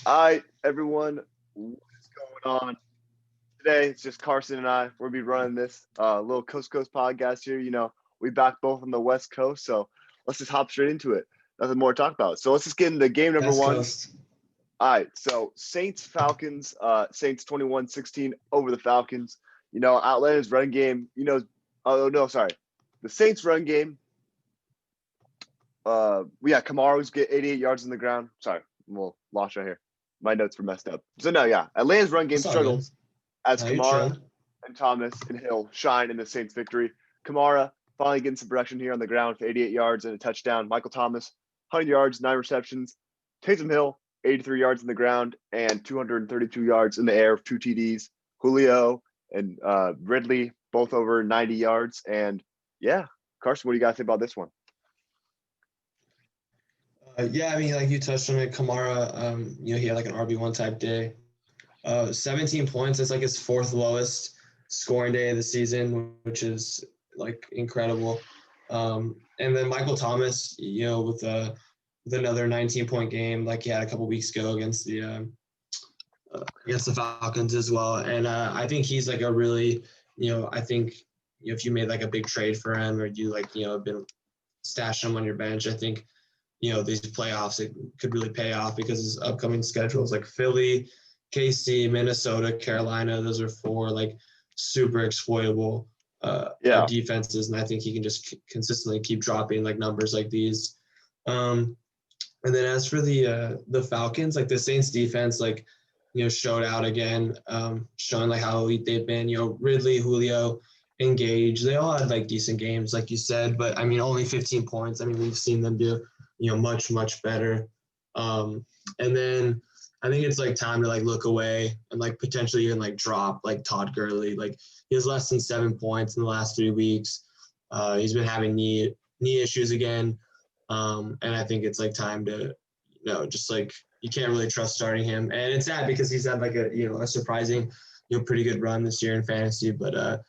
Hi, everyone. What is going on? Today, it's just Carson and I. We'll be running this little Coast to Coast podcast here. We back both on the West Coast, so let's just hop straight into it. Nothing more to talk about. So let's just get into game number West one. Coast. All right, so Saints Falcons, Saints 21-16 over the Falcons. Atlanta's run game, the Saints run game. Kamaro's get 88 yards on the ground. Sorry, I'm a little lost right here. My notes were messed up. So Atlanta's run game That's all good. struggles as No, you're Kamara chilling. and Thomas and Hill shine in the Saints victory. Kamara finally getting some production here on the ground for 88 yards and a touchdown. Michael Thomas, 100 yards, 9 receptions. Taysom Hill, 83 yards on the ground and 232 yards in the air, 2 TDs. Julio and Ridley, both over 90 yards. And Carson, what do you guys think about this one? Like you touched on it, Kamara, he had like an RB1 type day. 17 points. That's like his fourth lowest scoring day of the season, which is like incredible. And then Michael Thomas, with another 19-point game, like he had a couple weeks ago against the Falcons as well. And I think he's like a really, I think if you made like a big trade for him or you have been stashing him on your bench, I think these playoffs, it could really pay off because his upcoming schedules like Philly, KC, Minnesota, Carolina, those are 4 like super exploitable defenses. And I think he can just consistently keep dropping like numbers like these. And then as for the Falcons, like the Saints defense, like, showed out again, showing like how elite they've been, Ridley, Julio, Engage. They all had like decent games, like you said, but I mean, only 15 points. I mean, we've seen them do much, much better. And then I think it's like time to like look away and like potentially even like drop like Todd Gurley. Like he has less than 7 points in the last 3 weeks. He's been having knee issues again. And I think it's like time to, just like you can't really trust starting him. And it's sad because he's had like a surprising, pretty good run this year in fantasy. But I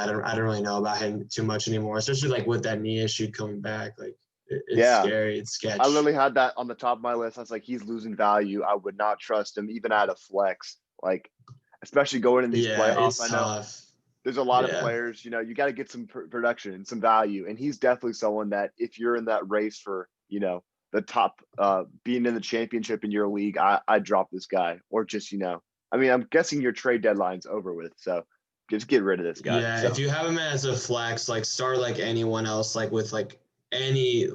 don't really know about him too much anymore, especially like with that knee issue coming back. Like, it's scary. It's sketchy. I literally had that on the top of my list. I was like, he's losing value. I would not trust him, even at a flex. Like, especially going in these playoffs. I know tough. there's a lot of players. You got to get some production and some value, and he's definitely someone that if you're in that race for the top, being in the championship in your league, I'd drop this guy or just I mean, I'm guessing your trade deadline's over with, so just get rid of this guy. Yeah, so. If you have him as a flex, like start like anyone else, like with like any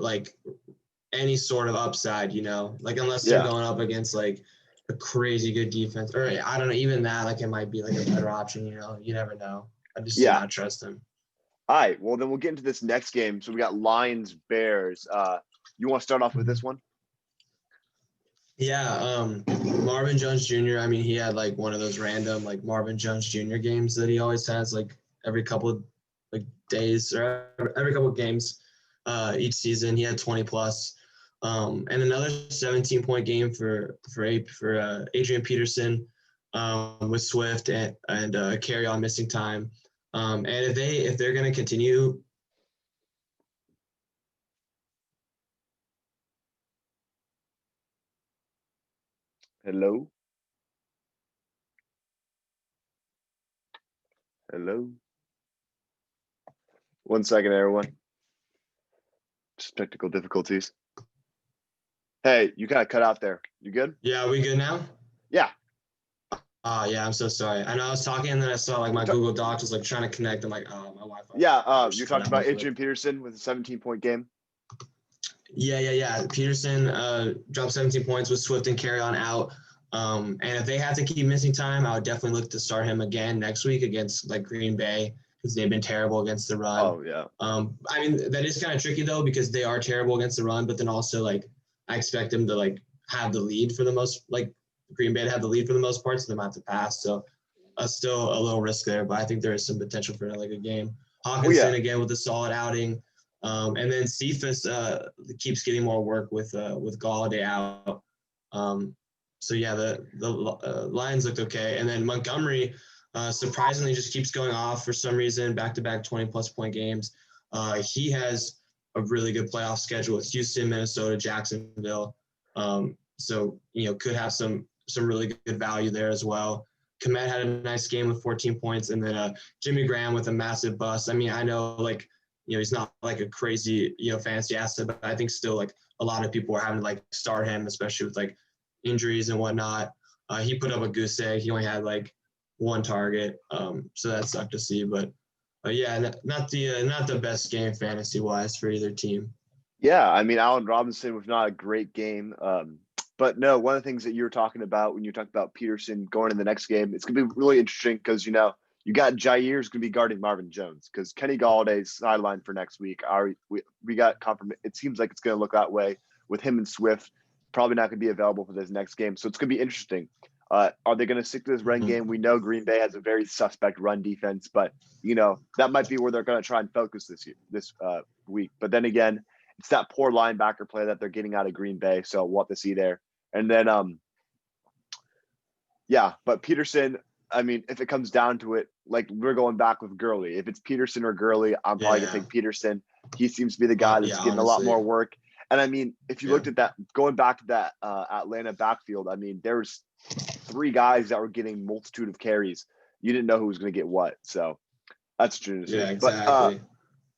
sort of upside, like unless they're going up against like a crazy good defense, or I don't know, even that, like it might be like a better option, you never know. I just do not trust him. All right, well then we'll get into this next game. So we got Lions Bears. You want to start off with this one? Yeah, Marvin Jones Jr. I mean, he had like one of those random like Marvin Jones Jr. games that he always has like every couple of like days or every couple of games each season. He had 20 plus. And another 17-point game for Adrian Peterson with Swift and carry on missing time. And if they're going to continue. Hello. 1 second, everyone. Just technical difficulties. Hey, you kind of cut out there. You good? Yeah, are we good now? Yeah. Yeah, I'm so sorry. I know I was talking and then I saw like my Google Docs was like trying to connect. I'm like, oh, my Wi-Fi. Yeah, you're talking about Adrian Peterson with a 17-point game. Yeah. Peterson dropped 17 points with Swift and carry on out. And if they have to keep missing time, I would definitely look to start him again next week against like Green Bay because they've been terrible against the run. Oh yeah. I mean that is kind of tricky though because they are terrible against the run, but then also like I expect them to like have the lead for the most, like Green Bay to have the lead for the most part, so they might have to pass. So still a little risk there, but I think there is some potential for another good game. Hawkinson again with a solid outing. And then Cephas keeps getting more work with Galladay out. So yeah, the Lions looked okay, and then Montgomery surprisingly just keeps going off for some reason, back-to-back 20-plus point games. He has a really good playoff schedule with Houston, Minnesota, Jacksonville. So could have some some really good value there as well. Komet had a nice game with 14 points, and then Jimmy Graham with a massive bust. I mean, I know like, he's not like a crazy, fantasy asset, but I think still like a lot of people are having to like start him, especially with like injuries and whatnot. He put up a goose egg. He only had like one target, so that sucked to see. But yeah, not the best game fantasy wise for either team. Yeah, I mean, Allen Robinson was not a great game. But no, one of the things that you were talking about when you talked about Peterson going in the next game, it's going to be really interesting because, you got Jair's going to be guarding Marvin Jones because Kenny Galladay's sidelined for next week. We got confirmation. It seems like it's going to look that way with him and Swift. Probably not going to be available for this next game. So it's going to be interesting. Are they going to stick to this run game? We know Green Bay has a very suspect run defense, but, that might be where they're going to try and focus this week. But then again, it's that poor linebacker play that they're getting out of Green Bay. So we'll have to see there. And then, but Peterson, I mean, if it comes down to it, like we're going back with Gurley. If it's Peterson or Gurley, I'm probably going to take Peterson. He seems to be the guy that's getting honestly a lot more work. And I mean, if you looked at that, going back to that Atlanta backfield, I mean, there's 3 guys that were getting multitude of carries. You didn't know who was going to get what. So that's true. Yeah, exactly. But,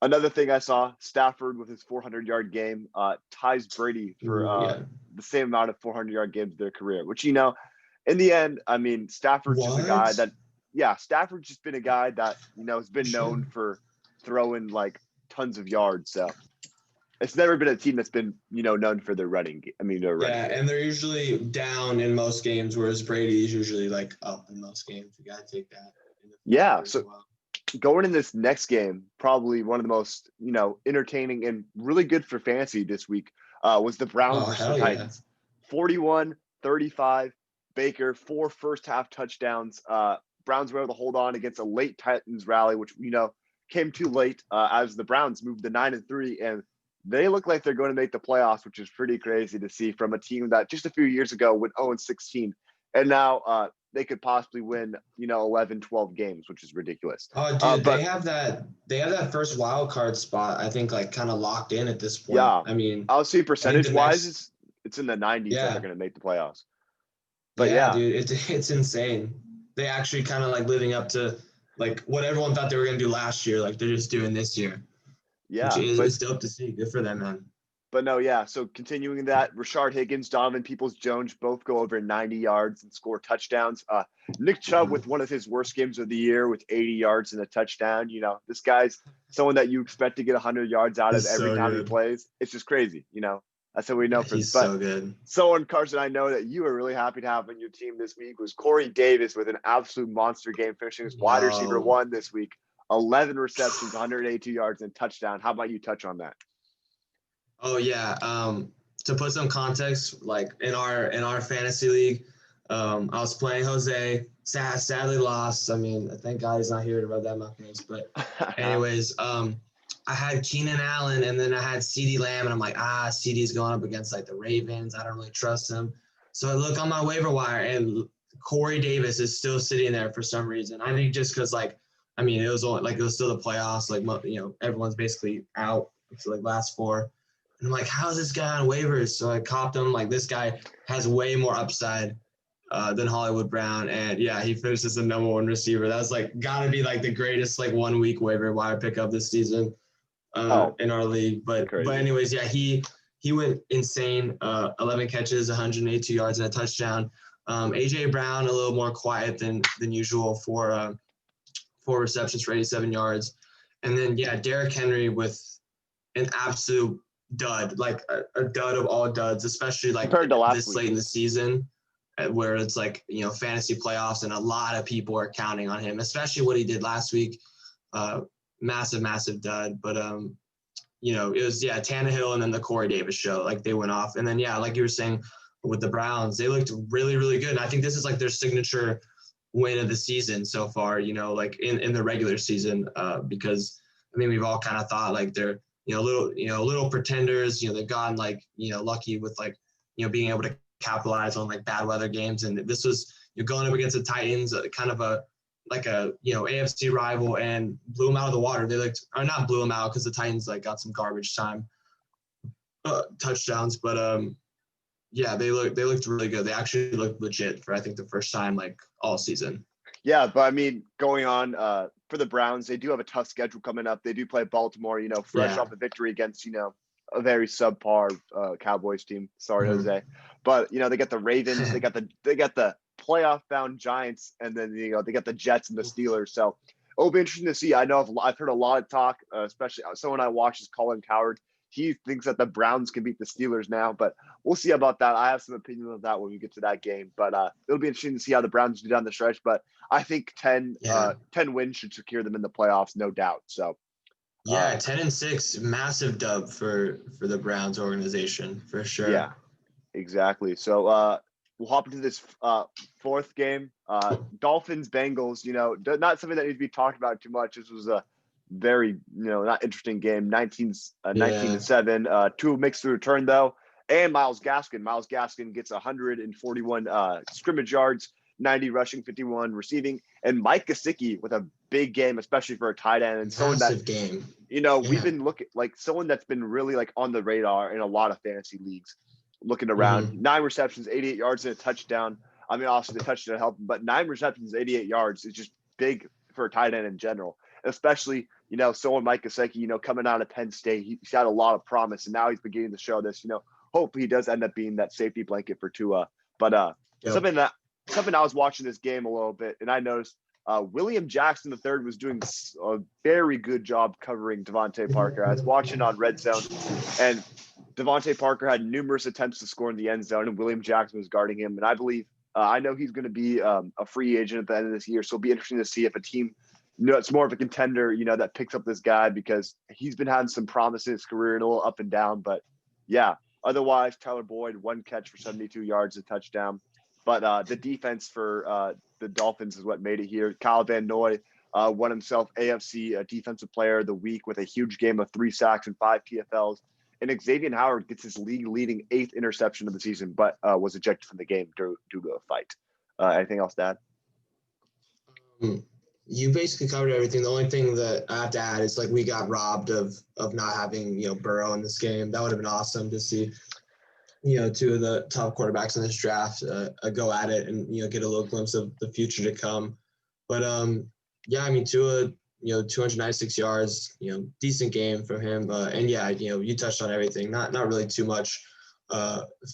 another thing I saw, Stafford with his 400-yard game ties Brady for the same amount of 400-yard games of their career, which, in the end, I mean, Stafford's just a guy that, Stafford's just been a guy that, has been known for throwing like tons of yards. So it's never been a team that's been, known for their running game. I mean, their running game. And they're usually down in most games, whereas Brady is usually like up in most games. You got to take that. So going in this next game, probably one of the most, entertaining and really good for fantasy this week was the Browns versus the Titans. 41-35, Baker, 4 first-half touchdowns. Browns were able to hold on against a late Titans rally, which, came too late as the Browns moved to 9-3, and they look like they're going to make the playoffs, which is pretty crazy to see from a team that just a few years ago went 0-16, and now they could possibly win, 11, 12 games, which is ridiculous. Oh, dude, they have that first wild card spot, I think, like kind of locked in at this point. Yeah. I mean, I'll see percentage-wise, it's in the 90s that they're going to make the playoffs. But dude, it's insane. They actually kind of like living up to like what everyone thought they were going to do last year. Like they're just doing this year. Yeah. It's dope to see. Good for them, man. But no, so continuing that, Rashard Higgins, Donovan Peoples-Jones both go over 90 yards and score touchdowns. Nick Chubb with one of his worst games of the year with 80 yards and a touchdown. This guy's someone that you expect to get 100 yards out of every time he plays. It's just crazy, That's what we know from. He's so good. Someone, Carson, I know that you were really happy to have on your team this week was Corey Davis with an absolute monster game, finishing as wide receiver 1 this week. 11 receptions, 182 yards, and touchdown. How about you touch on that? Oh yeah. To put some context, like in our fantasy league, I was playing Jose. Sadly lost. I mean, thank God he's not here to rub that in my face. But anyways, I had Keenan Allen and then I had CeeDee Lamb, and I'm like, CeeDee's going up against like the Ravens. I don't really trust him. So I look on my waiver wire and Corey Davis is still sitting there for some reason. I think just because it was still the playoffs. Like everyone's basically out. It's like last 4. And I'm like, how is this guy on waivers? So I copped him. Like, this guy has way more upside than Hollywood Brown. And, he finished as the number 1 receiver. That's, got to be, the greatest, 1-week waiver wire pickup this season in our league. But anyways, he went insane. 11 catches, 182 yards, and a touchdown. A.J. Brown, a little more quiet than usual for 4 receptions for 87 yards. And then, Derrick Henry with an absolute dud, like a dud of all duds, especially this late in the season where it's fantasy playoffs and a lot of people are counting on him, especially what he did last week. Massive dud. But it was Tannehill and then the Corey Davis show, they went off. And then like you were saying with the Browns, they looked really, really good. And I think this is their signature win of the season so far, in the regular season, because I think we've all kind of thought they're little pretenders. They've gotten lucky with being able to capitalize on bad weather games, and this was going up against the Titans, kind of a AFC rival, and blew them out of the water. They not blew them out because the Titans got some garbage time touchdowns, but Yeah, they looked really good. They actually looked legit for I think the first time like all season. Yeah, but I mean, going on for the Browns, they do have a tough schedule coming up. They do play Baltimore, fresh Yeah. off a victory against, a very subpar Cowboys team. Sorry, Mhm. Jose. But they got the Ravens, they got the playoff bound Giants, and then they got the Jets and the Steelers. So it'll be interesting to see. I know I've heard a lot of talk, especially someone I watch is Colin Coward. He thinks that the Browns can beat the Steelers now, but we'll see about that. I have some opinion of that when we get to that game. But it'll be interesting to see how the Browns do down the stretch. But I think 10, Yeah. 10 wins should secure them in the playoffs, no doubt. So, Yeah, 10-6, massive dub for the Browns organization for yeah, sure. exactly. So, we'll hop into this fourth game. Dolphins Bengals. Not something that needs to be talked about too much. This was a very not interesting game. 19 to Yeah. 7. Two makes the return though, and Miles Gaskin. Miles Gaskin gets 141 scrimmage yards, 90 rushing, 51 receiving, and Mike Gesicki with a big game, especially for a tight end and someone that Massive game. we've Yeah. been looking like someone that's been really like on the radar in a lot of fantasy leagues. Looking around, Hmm. 9 receptions, 88 yards, and a touchdown. I mean, obviously the touchdown helped, but 9 receptions, 88 yards is just big for a tight end in general. Especially, someone Mike Gesicki, coming out of Penn State, he's had a lot of promise, and now he's beginning to show this. Hopefully he does end up being that safety blanket for Tua. But Yep. something I was watching this game a little bit, and I noticed William Jackson III was doing a very good job covering Devontae Parker. I was watching on Red Zone, and Devontae Parker had numerous attempts to score in the end zone, and William Jackson was guarding him. And I believe, I know he's going to be a free agent at the end of this year, so it'll be interesting to see if a team, it's more of a contender, that picks up this guy because he's been having some promise in his career and a little up and down. But yeah, otherwise, Tyler Boyd, 1 catch for 72 yards, a touchdown. But the defense for the Dolphins is what made it here. Kyle Van Noy won himself AFC Defensive Player of the Week with a huge game of 3 sacks and 5 TFLs. And Xavier Howard gets his league-leading 8th interception of the season, but was ejected from the game due to a fight. Anything else to add? You basically covered everything. The only thing that I have to add is like we got robbed of not having Burrow in this game. That would have been awesome to see. Two of the top quarterbacks in this draft go at it and get a little glimpse of the future to come. But yeah, I mean Tua, 296 yards, decent game from him. And yeah, you touched on everything. Not really too much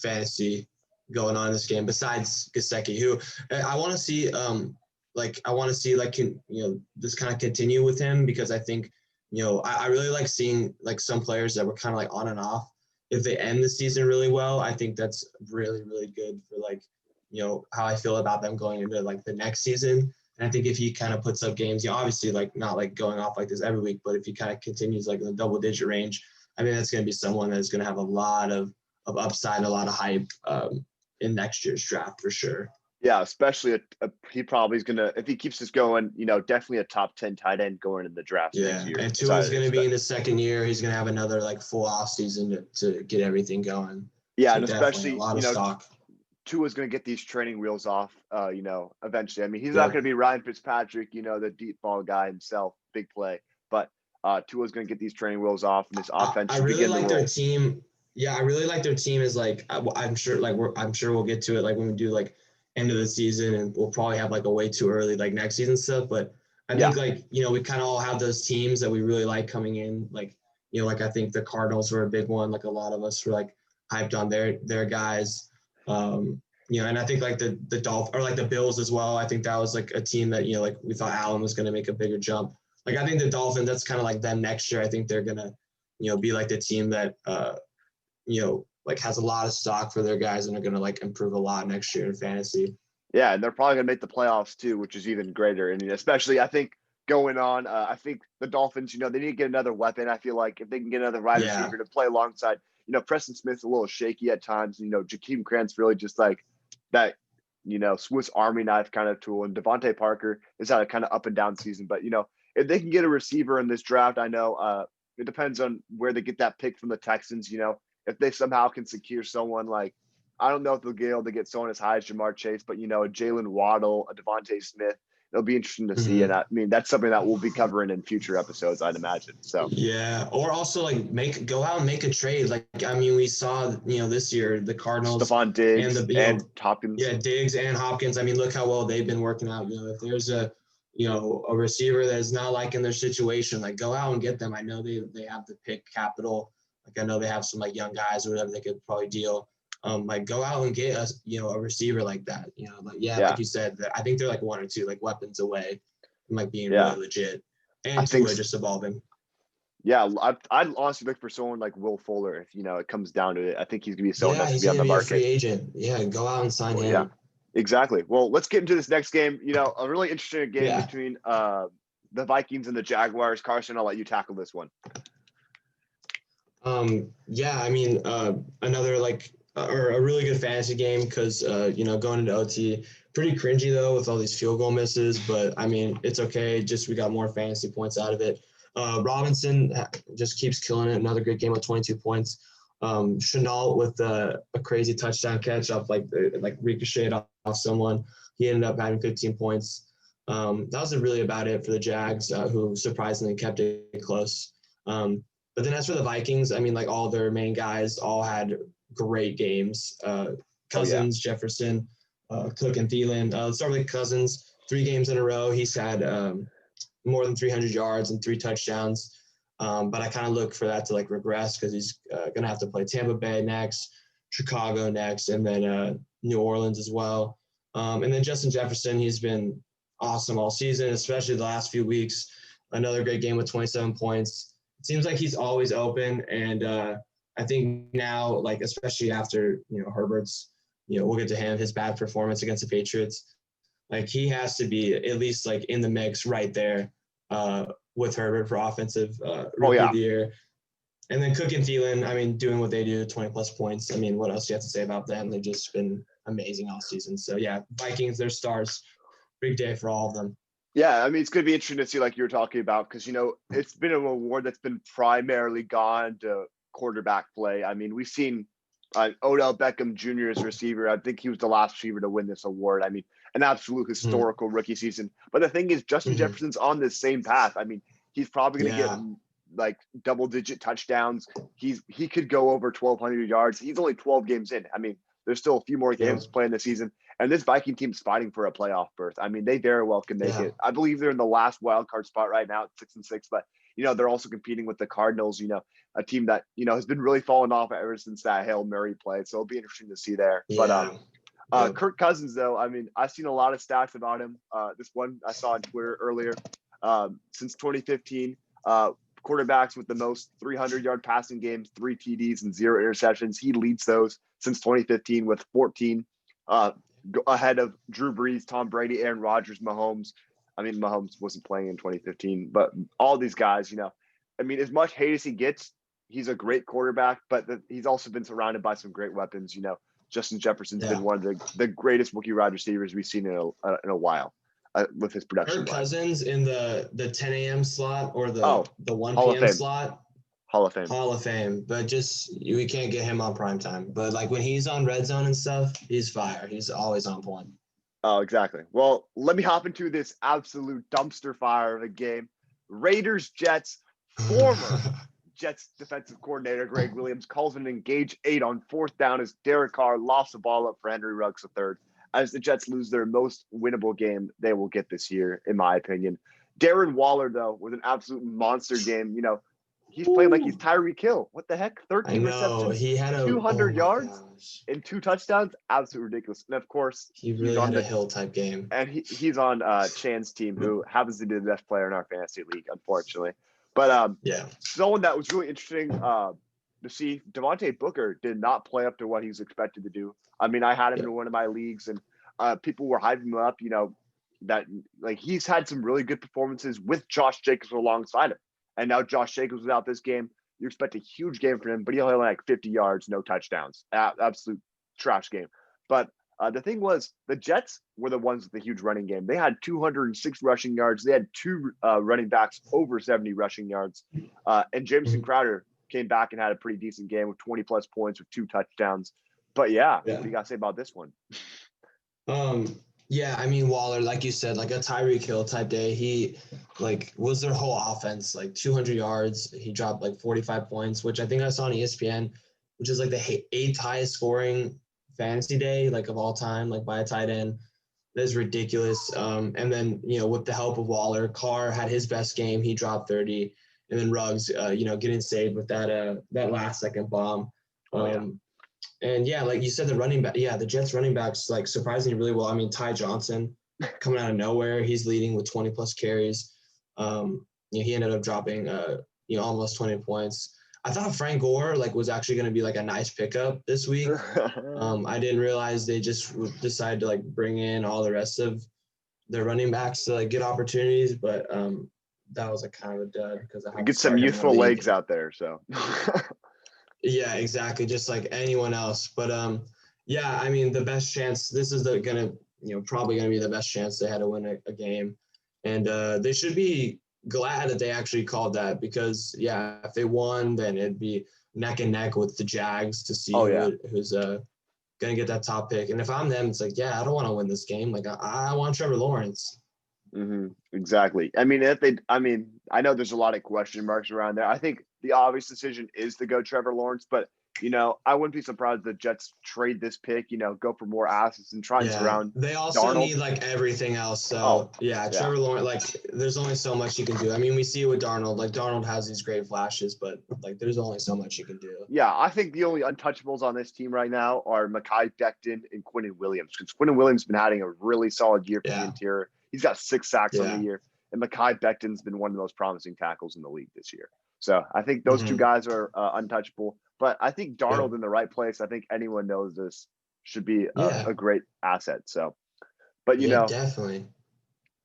fantasy going on in this game besides Gesicki, who I want to see. I want to see this kind of continue with him because I think I really like seeing like some players that were kind of like on and off. If they end the season really well, I think that's really, really good for how I feel about them going into like the next season. And I think if he kind of puts up games, obviously like not like going off like this every week, but if he kind of continues like in the double digit range, I mean, that's going to be someone that's going to have a lot of upside, a lot of hype in next year's draft for sure. Yeah, especially he probably is gonna if he keeps this going. Definitely a top 10 tight end going in the drafts next Yeah, year. and Tua's going to be in his second year. He's going to have another like full off season to get everything going. Yeah, So and definitely a especially lot of stock. Tua's going to get these training wheels off. Eventually. I mean, he's not Yep. going to be Ryan Fitzpatrick, the deep ball guy himself, big play. But Tua's going to get these training wheels off, and this offense I should really begin to like their roll. team. Yeah, I really like their team. Is like I'm sure I'm sure we'll get to it like when we do like end of the season, and we'll probably have like a way too early like next season stuff. But I Yeah, think we kind of all have those teams that we really like coming in. Like I think the Cardinals were a big one. Like a lot of us were like hyped on their guys. And I think like the Dolphins or like the Bills as well. I think that was like a team that like we thought Allen was going to make a bigger jump. Like I think the Dolphins, that's kind of like them next year. I think they're gonna be like the team that like has a lot of stock for their guys and are gonna like improve a lot next year in fantasy. yeah, and they're probably going to make the playoffs too, which is even greater. And especially, I think going on, I think the Dolphins, they need to get another weapon. I feel like if they can get another wide Yeah. receiver to play alongside, Preston Smith's a little shaky at times. Jakeem Grant's really just like that, Swiss Army knife kind of tool. And Devontae Parker has had a kind of up and down season. But, if they can get a receiver in this draft, I know it depends on where they get that pick from the Texans. If they somehow can secure someone like, I don't know if they'll be able to get someone as high as Jamar Chase, but a Jalen Waddle, a Devontae Smith, it'll be interesting to see. And I mean, that's something that we'll be covering in future episodes, I'd imagine. So yeah, or also like go out and make a trade. Like I mean, we saw this year the Cardinals Stephon and Diggs the and Hopkins. yeah, Diggs and Hopkins. I mean, look how well they've been working out. If there's a a receiver that is not liking their situation, like go out and get them. I know they have the pick capital. Like I know they have some like young guys or whatever they could probably deal. Like go out and get a receiver like that. Like you said, I think they're like one or two like weapons away from like being really legit. I And think Tua just evolving. Yeah, I'd honestly look for someone like Will Fuller if it comes down to it. I think he's gonna be someone that's He's gonna be on gonna the be a free market. agent. Yeah, go out and sign him. Yeah, exactly. Well, let's get into this next game. A really interesting game between the Vikings and the Jaguars. Carson, I'll let you tackle this one. I mean, another or a really good fantasy game because going into OT, pretty cringy though with all these field goal misses, but I mean it's okay. Just we got more fantasy points out of it. Robinson just keeps killing it. Another good game with 22 points. Chenault with a crazy touchdown catch off like ricocheted off someone. He ended up having 15 points. That was really about it for the Jags, who surprisingly kept it close. But then as for the Vikings, I mean, like all their main guys all had great games. Cousins, Jefferson, Cook, and Thielen. Let's start with Cousins. 3 games in a row, he's had more than 300 yards and 3 touchdowns. But I kind of look for that to regress because he's going to have to play Tampa Bay next, Chicago next, and then New Orleans as well. And then Justin Jefferson, he's been awesome all season, especially the last few weeks. Another great game with 27 points. It seems like he's always open, and I think now, especially after Herbert's, we'll get to him, his bad performance against the Patriots. He has to be at least in the mix right there with Herbert for offensive rookie of the year. And then Cook and Thielen, I mean, doing what they do, 20-plus points. I mean, what else do you have to say about them? They've just been amazing all season. So, yeah, Vikings, they're stars. Big day for all of them. Yeah, I mean, it's going to be interesting to see, like you were talking about, because, it's been an award that's been primarily gone to quarterback play. I mean, we've seen Odell Beckham Jr. as a receiver. I think he was the last receiver to win this award. I mean, an absolute historical rookie season. But the thing is, Justin Jefferson's on the same path. I mean, he's probably going to get double-digit touchdowns. He could go over 1,200 yards. He's only 12 games in. I mean, there's still a few more games playing this season. And this Viking team's fighting for a playoff berth. I mean, they very well can make it. I believe they're in the last wild card spot right now at 6-6, but they're also competing with the Cardinals, a team that, has been really falling off ever since that Hail Mary play. So it'll be interesting to see there. Yeah. But Kirk Cousins, though, I mean, I've seen a lot of stats about him. This one I saw on Twitter earlier. Since 2015, quarterbacks with the most 300-yard passing games, 3 TDs and 0 interceptions. He leads those since 2015 with 14. Ahead of Drew Brees, Tom Brady, Aaron Rodgers, Mahomes. I mean, Mahomes wasn't playing in 2015, but all these guys, I mean, as much hate as he gets, he's a great quarterback, but he's also been surrounded by some great weapons. Justin Jefferson's been one of the greatest rookie wide receivers we've seen in a while with his production. Kirk Cousins in the 10 a.m. slot or the 1 Hall p.m. slot. Hall of Fame. Hall of Fame, but just we can't get him on prime time. But when he's on red zone and stuff, he's fire. He's always on point. Oh, exactly. Well, let me hop into this absolute dumpster fire of a game. Raiders Jets. Former Jets defensive coordinator Greg Williams calls an engage 8 on 4th down as Derek Carr lofts the ball up for Henry Ruggs III. As the Jets lose their most winnable game they will get this year, in my opinion. Darren Waller, though, was an absolute monster game. He's playing like he's Tyreek Hill. What the heck? 13 receptions, he had 200 yards and 2 touchdowns. Absolutely ridiculous. And of course, he really had a Hill type game. And he's on Chan's team, who happens to be the best player in our fantasy league, unfortunately. But someone that was really interesting to see, Devontae Booker did not play up to what he was expected to do. I mean, I had him in one of my leagues, and people were hyping him up. That he's had some really good performances with Josh Jacobs alongside him. And now Josh Jacobs was out this game. You expect a huge game from him, but he only had 50 yards, no touchdowns. Absolute trash game. But the thing was, the Jets were the ones with the huge running game. They had 206 rushing yards. They had 2 running backs over 70 rushing yards. And Jameson Crowder came back and had a pretty decent game with 20-plus points with 2 touchdowns. But what do you got to say about this one? Yeah, I mean Waller, like you said, like a Tyreek Hill type day. He like was their whole offense, like 200 yards. He dropped like 45 points, which I think I saw on ESPN, which is like the eighth highest scoring fantasy day like of all time, like by a tight end. That is ridiculous. And then with the help of Waller, Carr had his best game. He dropped 30, and then Ruggs, getting saved with that last second bomb. Oh yeah. Um, and yeah, like you said, the Jets running backs like surprisingly really well. I mean, Ty Johnson coming out of nowhere, he's leading with 20 plus carries. He ended up dropping almost 20 points. I thought Frank Gore like was actually going to be like a nice pickup this week. I didn't realize they just decided to like bring in all the rest of their running backs to like get opportunities, but that was a kind of a dud because I have to Get some start him in a youthful league. legs out there. So. Yeah, exactly. Just like anyone else. But yeah, I mean, the best chance. This is probably gonna be the best chance they had to win a game, and they should be glad that they actually called that because yeah, if they won, then it'd be neck and neck with the Jags to see Oh yeah. who's gonna get that top pick. And if I'm them, it's like yeah, I don't want to win this game. Like I want Trevor Lawrence. Exactly. I know there's a lot of question marks around there. I think the obvious decision is to go Trevor Lawrence, but I wouldn't be surprised if the Jets trade this pick, go for more assets and try and Yeah, surround they also Darnold. need like everything else. Oh, So yeah, yeah. Trevor Lawrence, like there's only so much you can do. I mean, we see it with Darnold. Like Darnold has these great flashes, but like there's only so much you can do. Yeah, I think the only untouchables on this team right now are Mekhi Becton and Quinnen Williams. Because Quinnen Williams has been having a really solid year for the Yeah, interior. He's got 6 sacks on the yeah. year. And Mekhi Becton's been one of the most promising tackles in the league this year. So I think those two Mm-hmm. guys are untouchable. But I think Yep. Darnold in the right place, I think anyone knows this should be Yeah, a great asset. So, but yeah, definitely.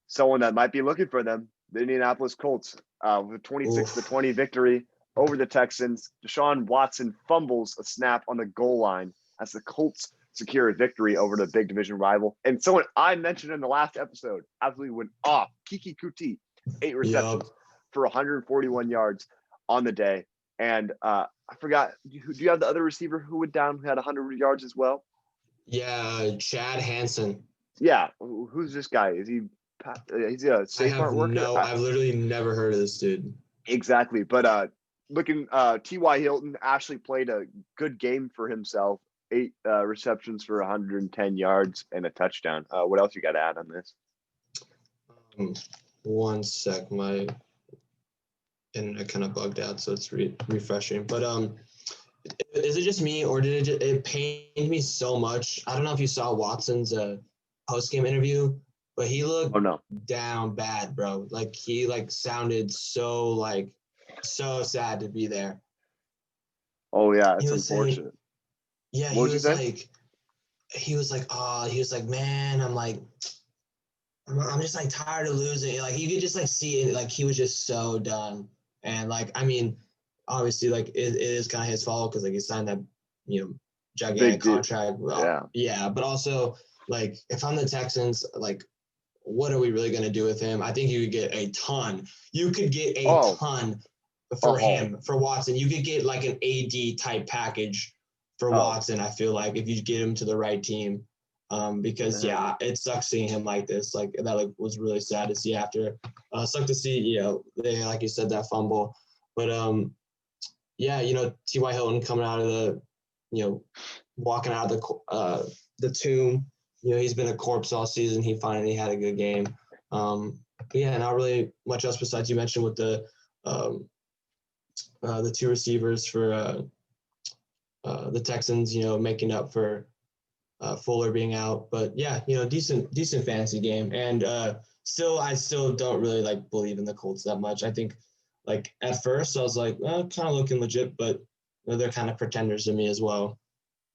someone that might be looking for them, the Indianapolis Colts, with a 26-20 Oof. victory over the Texans. Deshaun Watson fumbles a snap on the goal line as the Colts secure a victory over the big division rival. And someone I mentioned in the last episode absolutely went off. Kiki Kuti, 8 Yep. receptions for 141 yards on the day. And I forgot, do you have the other receiver who went down who had 100 yards as well? Yeah, Chad Hansen. Yeah. Who's this guy? Is he? He's a Safe Mart worker. I've literally never heard of this dude. Exactly. But looking T.Y. Hilton actually played a good game for himself. 8 receptions for 110 yards and a touchdown. What else you got to add on this? 1 sec, my internet kind of bugged out, so it's refreshing. But is it just me or did it pained me so much? I don't know if you saw Watson's post game interview, but he looked Oh no. down bad, bro. Like he sounded so sad to be there. Oh yeah, He it's was saying, unfortunate. yeah, What was you saying? man, I'm just like tired of losing. Like you could just like see it, like he was just so done. And like I mean, obviously like it is kind of his fault because like he signed that gigantic Big deal. contract. Well, Yeah. yeah, but also like if I'm the Texans, like what are we really gonna do with him? I think you could get a ton. You could get a Oh. ton for him, for Watson. You could get like an AD type package for Watson. I feel like if you get him to the right team. Because yeah, it sucks seeing him like this. Like that was really sad to see after. Sucked to see, they like you said that fumble. But yeah, T.Y. Hilton coming out of walking out of the tomb. He's been a corpse all season. He finally had a good game. Yeah, not really much else besides you mentioned with the 2 receivers for the Texans. Making up for Fuller being out, but yeah, decent fantasy game. And I still don't really like believe in the Colts that much. I think like at first I was like, well, kind of looking legit, but they're kind of pretenders to me as well.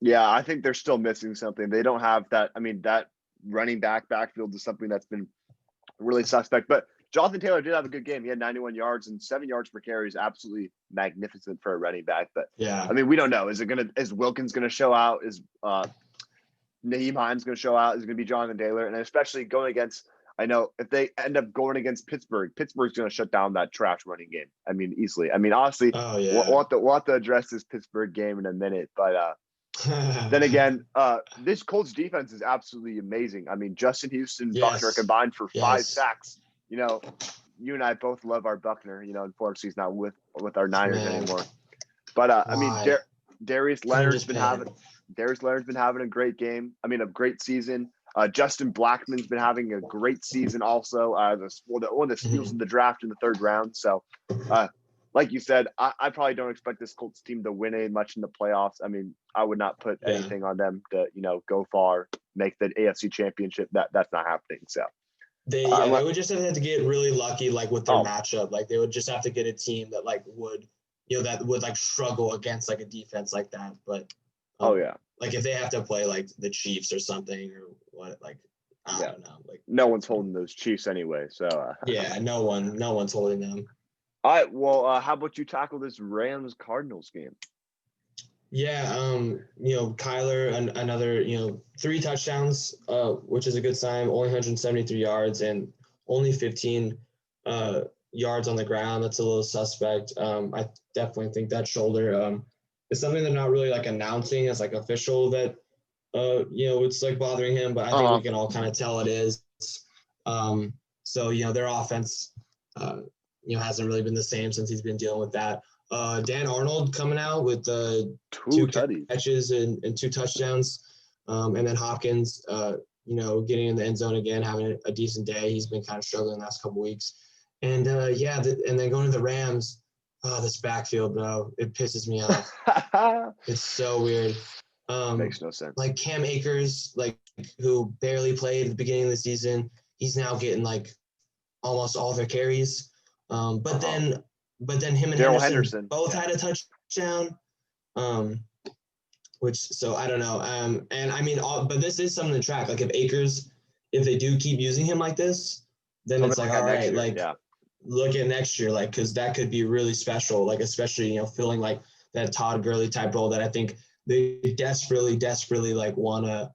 Yeah, I think they're still missing something. They don't have that. I mean, that running backfield is something that's been really suspect. But Jonathan Taylor did have a good game. He had 91 yards and 7 yards per carry is absolutely magnificent for a running back. But yeah, I mean, we don't know. Is Wilkins gonna show out? Is Naheem Hines going to show out? Is going to be Jonathan Taylor? And especially going against, I know if they end up going against Pittsburgh's going to shut down that trash running game. I mean, easily. I mean, honestly, oh yeah, we'll have to address this Pittsburgh game in a minute. But Then again, this Colts defense is absolutely amazing. I mean, Justin Houston and Buckner Yes. combined for 5 Yes. sacks. You know, you and I both love our Buckner. You know, unfortunately, he's not with our Niners Man. anymore. But I mean, Why? Darius Couldn't Leonard's just been pay having him. a great game. I mean, a great season. Justin Blackman's been having a great season also. One of the steals Mhm. in the draft in the 3rd round. So, like you said, I probably don't expect this Colts team to win any much in the playoffs. I mean, I would not put Yeah. anything on them to go far, make the AFC Championship. That's not happening. So They would just have to get really lucky, like with their matchup. Like they would just have to get a team that like would, that would like struggle against like a defense like that. But yeah, like if they have to play like the Chiefs or something or what, like I yeah. don't know, like No one's holding those Chiefs anyway. So yeah, no one's holding them. all right. Well, how about you tackle this Rams Cardinals game? Yeah, Kyler another 3 touchdowns, which is a good sign. Only 173 yards and only 15 yards on the ground. That's a little suspect. I definitely think that shoulder is something they're not really like announcing as like official that it's like bothering him, but I think we can all kind of tell it is. So their offense hasn't really been the same since he's been dealing with that. Dan Arnold coming out with 2 catches and 2 touchdowns, and then Hopkins getting in the end zone again, having a decent day. He's been kind of struggling the last couple weeks, and and then going to the Rams. This backfield, bro, it pisses me off. It's so weird. Makes no sense. Like Cam Akers, like who barely played at the beginning of the season, he's now getting like almost all their carries. But then him and Henderson both had a touchdown. So I don't know. And I mean, but this is something to track. Like if they do keep using him like this, then it's like, all right, like look at next year, like, cause that could be really special. Like, especially, feeling like that Todd Gurley type role that I think they desperately like want to,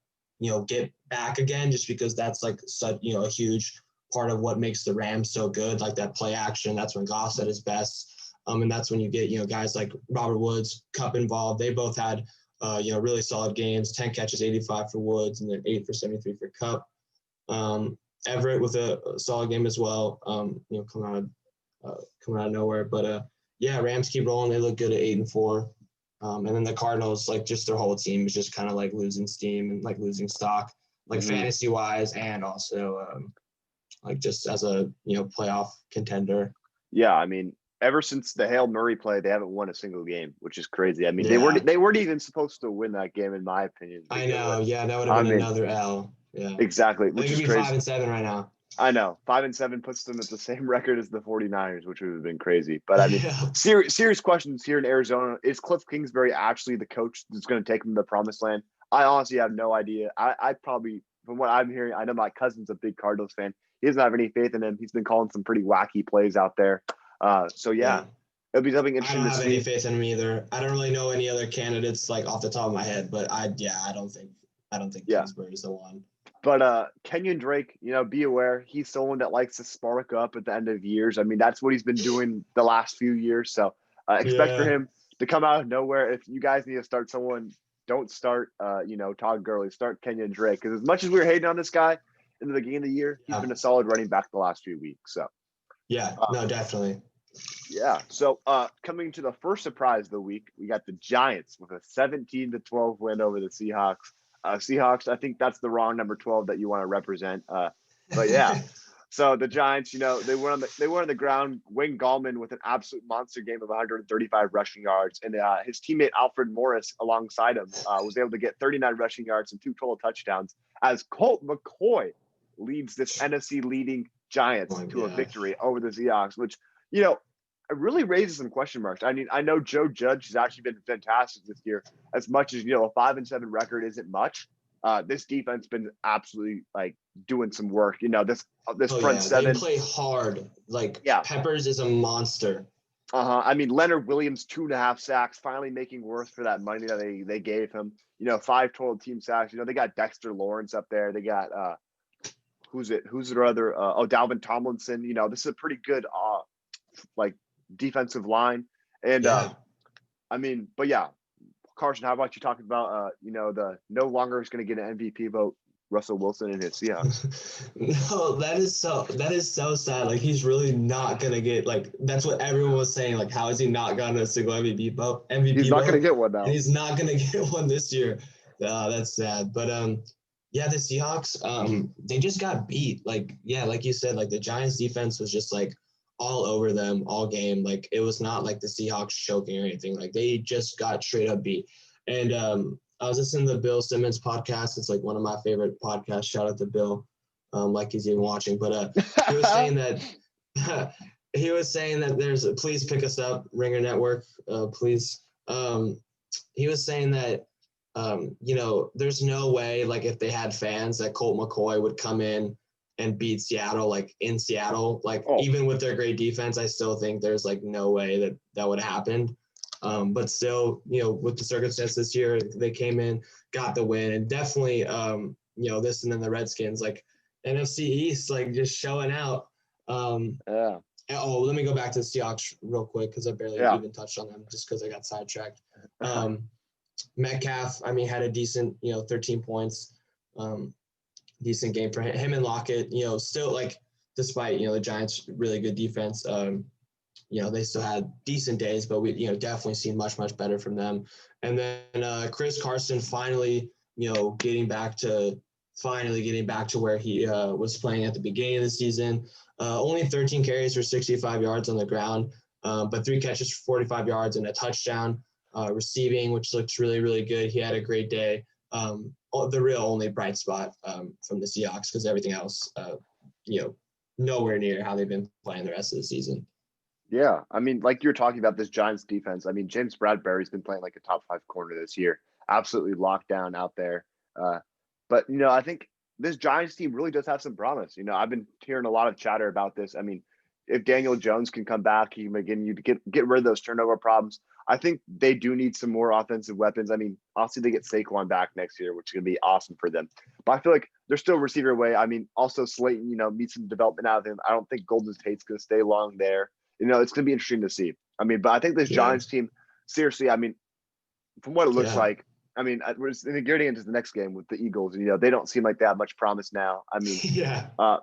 get back again, just because that's like such, a huge part of what makes the Rams so good. Like that play action, that's when Goff's at his best. And that's when you get, guys like Robert Woods, Kupp involved. They both had, really solid games, 10 catches, 85 for Woods, and then 8 for 73 for Kupp. Everett with a solid game as well, coming out of nowhere. But Rams keep rolling. They look good at 8-4. And then the Cardinals, like just their whole team is just kind of like losing steam and like losing stock, like fantasy wise, and also like just as a playoff contender. Yeah, I mean, ever since the Hail Murray play, they haven't won a single game, which is crazy. I mean, they weren't even supposed to win that game, in my opinion. I know. Yeah, that would have been another L. Yeah, exactly. Which is crazy. 5-7 right now. I know 5-7 puts them at the same record as the 49ers, which would have been crazy. But I mean, serious questions here in Arizona. Is Cliff Kingsbury actually the coach that's going to take them to the promised land? I honestly have no idea. I probably, from what I'm hearing, I know my cousin's a big Cardinals fan. He doesn't have any faith in him. He's been calling some pretty wacky plays out there. So it'll be something interesting to see. I don't have any faith in him either. I don't really know any other candidates like off the top of my head, but I don't think Kingsbury's the one. But Kenyon Drake, be aware, he's someone that likes to spark up at the end of years. I mean, that's what he's been doing the last few years. So expect for him to come out of nowhere. If you guys need to start someone, don't start, Todd Gurley. Start Kenyon Drake. Because as much as we were hating on this guy in the beginning of the year, he's been a solid running back the last few weeks. So no, definitely. Yeah. So coming to the first surprise of the week, we got the Giants with a 17-12 win over the Seahawks. Seahawks, I think that's the wrong number 12 that you want to represent. But yeah. So the Giants, they were on the ground. Wayne Gallman with an absolute monster game of 135 rushing yards, and his teammate Alfred Morris alongside him was able to get 39 rushing yards and 2 total touchdowns. As Colt McCoy leads this NFC leading Giants to a victory over the Seahawks, which it really raises some question marks. I mean, I know Joe Judge has actually been fantastic this year. As much as a 5-7 record isn't much, this defense been absolutely like doing some work. This front seven. They play hard. Like Peppers is a monster. I mean, Leonard Williams 2.5 sacks, finally making worth for that money that they gave him. 5 total team sacks. They got Dexter Lawrence up there. They got who's their other? Dalvin Tomlinson. This is a pretty good like defensive line. And I mean, but Carson, how about you talking about the no longer is going to get an MVP vote, Russell Wilson and his Seahawks? No, that is so sad. Like he's really not gonna get like that's what everyone was saying. Like, how is he not gotten a single MVP vote? He's not going to get one now. And he's not gonna get one this year. That's sad. But yeah, the Seahawks, they just got beat. Like, yeah, like you said, like the Giants defense was just like all over them all game. Like it was not like the Seahawks choking or anything. Like they just got straight up beat. And I was listening to the Bill Simmons podcast. It's like one of my favorite podcasts. Shout out to Bill, like he's even watching. But he was saying that there's please pick us up, Ringer Network, please. He was saying that there's no way like if they had fans that Colt McCoy would come in and beat Seattle, like in Seattle, like even with their great defense, I still think there's like no way that would have happened. But still, with the circumstances this year, they came in, got the win, and definitely, this and then the Redskins, like NFC East, like just showing out. Yeah. Oh, let me go back to the Seahawks real quick because I barely even touched on them just because I got sidetracked. Metcalf, I mean, had a decent, 13 points, decent game for him and Lockett, still like, despite, the Giants' really good defense, they still had decent days, but we, definitely seen much, much better from them. And then Chris Carson finally getting back to where he was playing at the beginning of the season. Only 13 carries for 65 yards on the ground, but 3 catches for 45 yards and a touchdown. Receiving, which looks really, really good. He had a great day. The real only bright spot from the Seahawks, because everything else, nowhere near how they've been playing the rest of the season. Yeah, I mean, like you're talking about this Giants defense. I mean, James Bradbury's been playing like a top 5 corner this year. Absolutely locked down out there. But I think this Giants team really does have some promise. I've been hearing a lot of chatter about this. I mean, if Daniel Jones can come back, he can begin you to get rid of those turnover problems. I think they do need some more offensive weapons. I mean, obviously they get Saquon back next year, which is going to be awesome for them. But I feel like they're still receiver away. I mean, also Slayton, needs some development out of him. I don't think Golden Tate's going to stay long there. It's going to be interesting to see. I mean, but I think this Giants team, seriously, I mean, from what it looks like, I mean, we're getting into the next game with the Eagles. They don't seem like they have much promise now. I mean,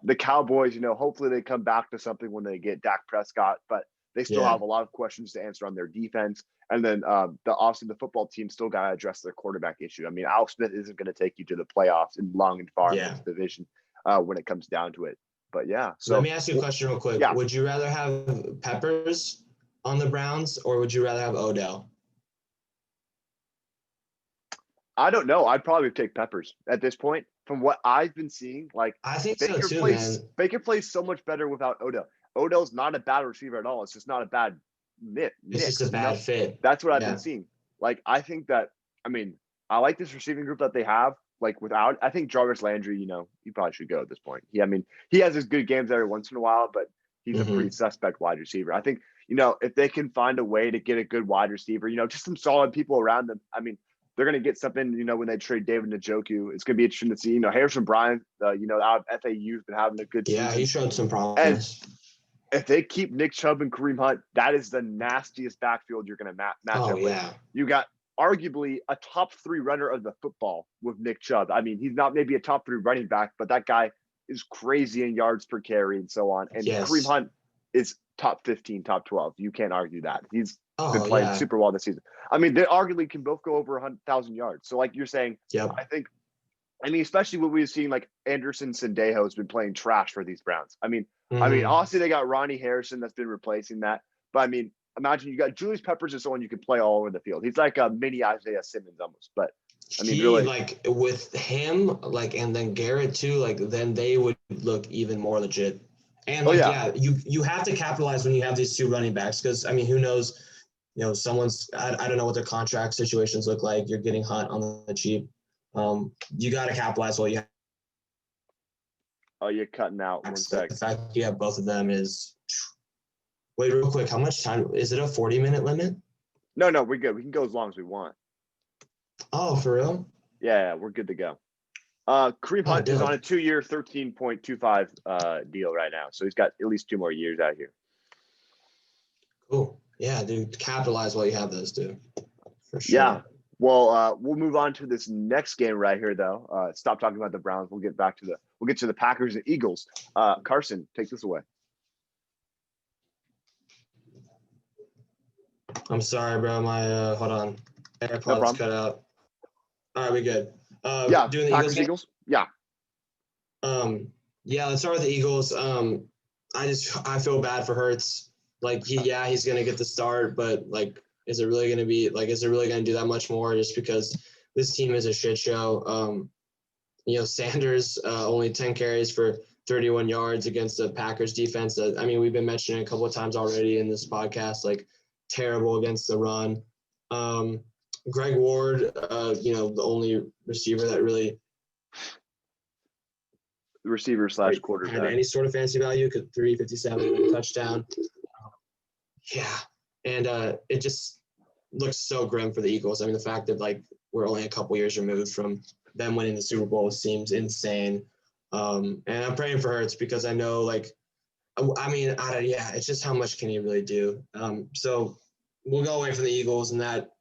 the Cowboys, hopefully they come back to something when they get Dak Prescott, but they still have a lot of questions to answer on their defense. And then obviously the football team still got to address their quarterback issue. I mean, Al Smith isn't going to take you to the playoffs in long and far in this division when it comes down to it. But so let me ask you a question real quick. Yeah. Would you rather have Peppers on the Browns or would you rather have Odell? I don't know. I'd probably take Peppers at this point. From what I've been seeing, like I think Baker so too, plays, man. Baker plays so much better without Odell. Odell's not a bad receiver at all. It's just not a bad mix. It's just a bad fit. That's what I've been seeing. Like I think that I like this receiving group that they have. Like I think Jarvis Landry, he probably should go at this point. He has his good games every once in a while, but he's a pretty suspect wide receiver. I think, if they can find a way to get a good wide receiver, just some solid people around them. I mean, they're going to get something, when they trade David Njoku. It's going to be interesting to see. Harrison Bryant, out of FAU has been having a good season. Yeah, he showed some promise. And if they keep Nick Chubb and Kareem Hunt, that is the nastiest backfield you're going to match up with. You got arguably a top 3 runner of the football with Nick Chubb. I mean, he's not maybe a top 3 running back, but that guy is crazy in yards per carry and so on. And Kareem Hunt is top 15, top 12. You can't argue that. He's been playing super well this season. I mean, they arguably can both go over 100,000 yards. So like you're saying, I think, especially what we've seen, like Anderson Sandejo has been playing trash for these Browns. I mean, obviously they got Ronnie Harrison that's been replacing that. But I mean, imagine you got Julius Peppers is someone you can play all over the field. He's like a mini Isaiah Simmons almost. But I mean, really, like with him, like, and then Garrett too, like then they would look even more legit. And you have to capitalize when you have these 2 running backs because I mean, who knows? Someone's I don't know what their contract situations look like. You're getting Hunt on the cheap. You got to capitalize while you have. Oh, you're cutting out. 1 sec. The fact you have both of them is. Wait, real quick. How much time is it? A 40-minute limit? No, we're good. We can go as long as we want. Oh, for real? Yeah, we're good to go. Kareem Hunt is on a 2-year, $13.25 deal right now, so he's got at least 2 more years out here. Cool. Yeah, dude. Capitalize while you have those, dude. For sure. Well, we'll move on to this next game right here, though. Stop talking about the Browns. We'll get to the Packers and Eagles. Carson, take this away. I'm sorry, bro. My hold on, AirPods problem. cut out. All right, we good. Yeah, doing the Packers Eagles. Yeah. Yeah. Let's start with the Eagles. I feel bad for Hurts. Like he's gonna get the start, but like, is it really gonna do that much more? Just because this team is a shit show. Sanders only 10 carries for 31 yards against the Packers defense. I mean, we've been mentioning a couple of times already in this podcast, like terrible against the run. Greg Ward, the only receiver that really receiver / quarterback had any sort of fantasy value, could 357 touchdown. Yeah, and it just looks so grim for the Eagles. I mean, the fact that like we're only a couple years removed from them winning the Super Bowl seems insane. And I'm praying for Hurts because I know, like, it's just how much can he really do? So we'll go away from the Eagles and that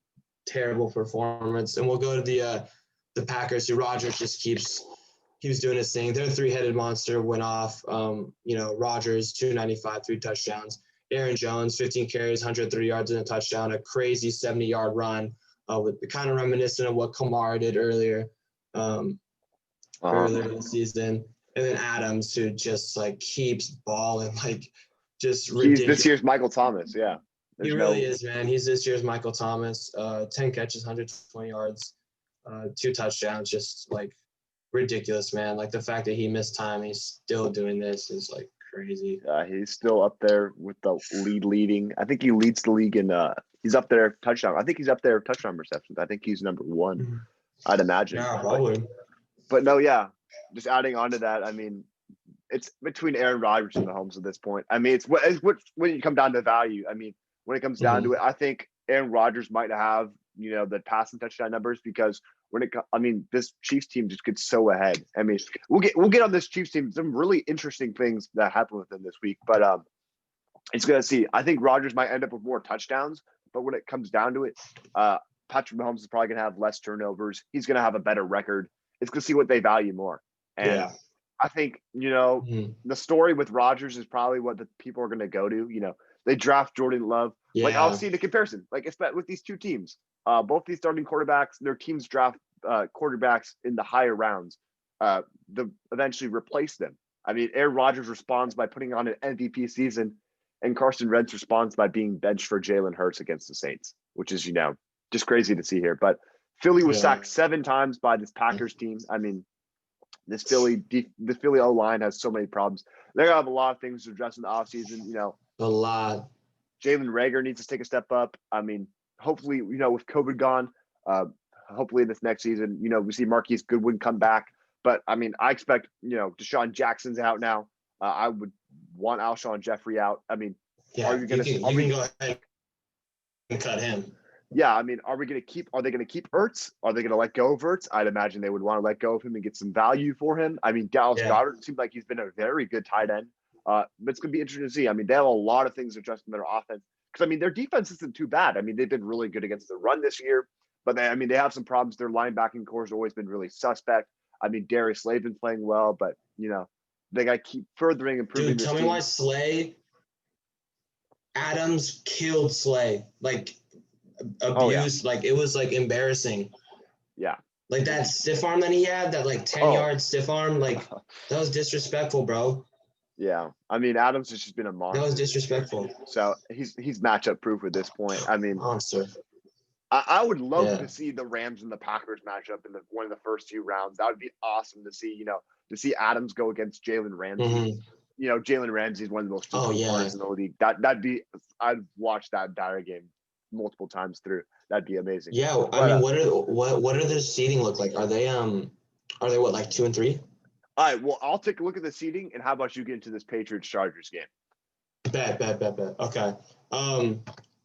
terrible performance, and we'll go to the Packers, who Rodgers just keeps doing his thing. Their three-headed monster went off. Rodgers 295, 3 touchdowns. Aaron Jones 15 carries, 130 yards and a touchdown. A crazy 70-yard run, with kind of reminiscent of what Kamara did earlier in the season. And then Adams, who just like keeps balling, like just ridiculous. He's this year's Michael Thomas, yeah. He really is, man. He's this year's Michael Thomas. 10 catches, 120 yards, 2 touchdowns, just like ridiculous, man. Like the fact that he missed time, he's still doing this is like crazy. He's still up there with the leading. I think he leads the league in he's up there touchdown. I think he's up there touchdown receptions. I think he's number 1, I'd imagine. Yeah, probably. But no, yeah. Just adding on to that, I mean, it's between Aaron Rodgers and Mahomes at this point. I mean, it's when you come down to value. I mean, when it comes down to it, I think Aaron Rodgers might have, the passing touchdown numbers, because this Chiefs team just gets so ahead. I mean, we'll get on this Chiefs team. Some really interesting things that happen with them this week, but it's gonna see. I think Rodgers might end up with more touchdowns, but when it comes down to it, Patrick Mahomes is probably gonna have less turnovers. He's gonna have a better record. It's gonna see what they value more. And yeah. I think, the story with Rodgers is probably what the people are going to go to. They draft Jordan Love. Yeah. Like, I'll see the comparison. Like, especially with these two teams. Both these starting quarterbacks, their teams draft quarterbacks in the higher rounds to eventually replace them. I mean, Aaron Rodgers responds by putting on an MVP season, and Carson Wentz responds by being benched for Jalen Hurts against the Saints, which is, just crazy to see here. But Philly was sacked 7 times by this Packers team. I mean, this Philly O-line has so many problems. They're going to have a lot of things to address in the offseason, A lot. Jalen Reagor needs to take a step up. I mean, hopefully, with COVID gone, hopefully this next season, we see Marquise Goodwin come back. But, I mean, I expect, Deshaun Jackson's out now. I would want Alshon Jeffrey out. I mean, are you going to go ahead and cut him? Yeah, I mean, are they going to keep Ertz? Are they going to let go of Ertz? I'd imagine they would want to let go of him and get some value for him. I mean, Dallas Goedert seems like he's been a very good tight end. But it's going to be interesting to see. I mean, they have a lot of things to adjust in their offense. Because, I mean, their defense isn't too bad. I mean, they've been really good against the run this year. But, they have some problems. Their linebacking core has always been really suspect. I mean, Darius Slay's been playing well. But, they got to keep furthering improving. Dude, tell me why Adams killed Slay. Like, abused, like it was like embarrassing. Yeah. Like that stiff arm that he had, that like 10-yard stiff arm, like that was disrespectful, bro. Yeah. I mean, Adams has just been a monster. That was disrespectful. So he's matchup proof at this point. I mean, monster. I would love to see the Rams and the Packers match up in one of the first few rounds. That would be awesome to see, to see Adams go against Jalen Ramsey. Jalen Ramsey is one of the most players in the league. I'd watch that entire game multiple times through. That'd be amazing. Yeah, I mean, what are their seeding look like? Are they what, like 2 and 3? All right, well, I'll take a look at the seeding, and how about you get into this Patriots Chargers game? Bet. Okay.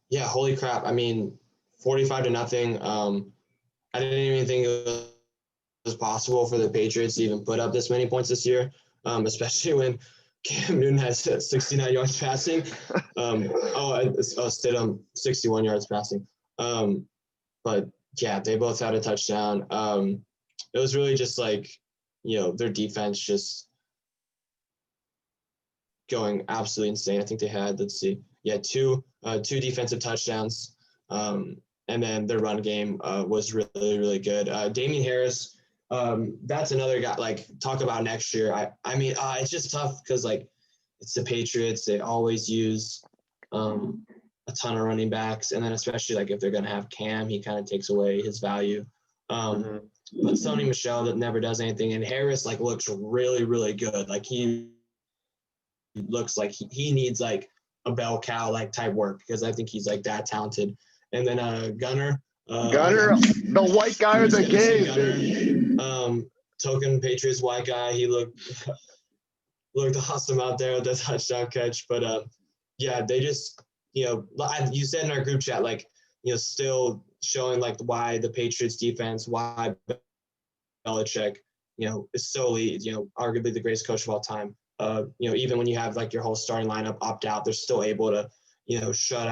Yeah, holy crap. I mean, 45-0. I didn't even think it was possible for the Patriots to even put up this many points this year, especially when Cam Newton has 69 yards passing. Stidham 61 yards passing. But Yeah, they both had a touchdown. It was really just like, their defense just going absolutely insane. I think they had, let's see, two defensive touchdowns. And then their run game was really, really good. Damian Harris, that's another guy, like, talk about next year. I mean, it's just tough because, like, it's the Patriots. They always use a ton of running backs. And then especially, like, if they're going to have Cam, he kind of takes away his value. But Sony Michel that never does anything. And Harris, like, looks really, really good. Like, he looks like he needs, like, a bell cow, like, type work because I think he's, like, that talented. And then Gunner. Gunner, the white guy of the game. Token Patriots white guy. He looked awesome out there with that touchdown catch. But yeah, they just, you said in our group chat, like, still showing, like, why the Patriots defense, why Belichick, is solely, arguably the greatest coach of all time. Even when you have, like, your whole starting lineup opt out, they're still able to, shut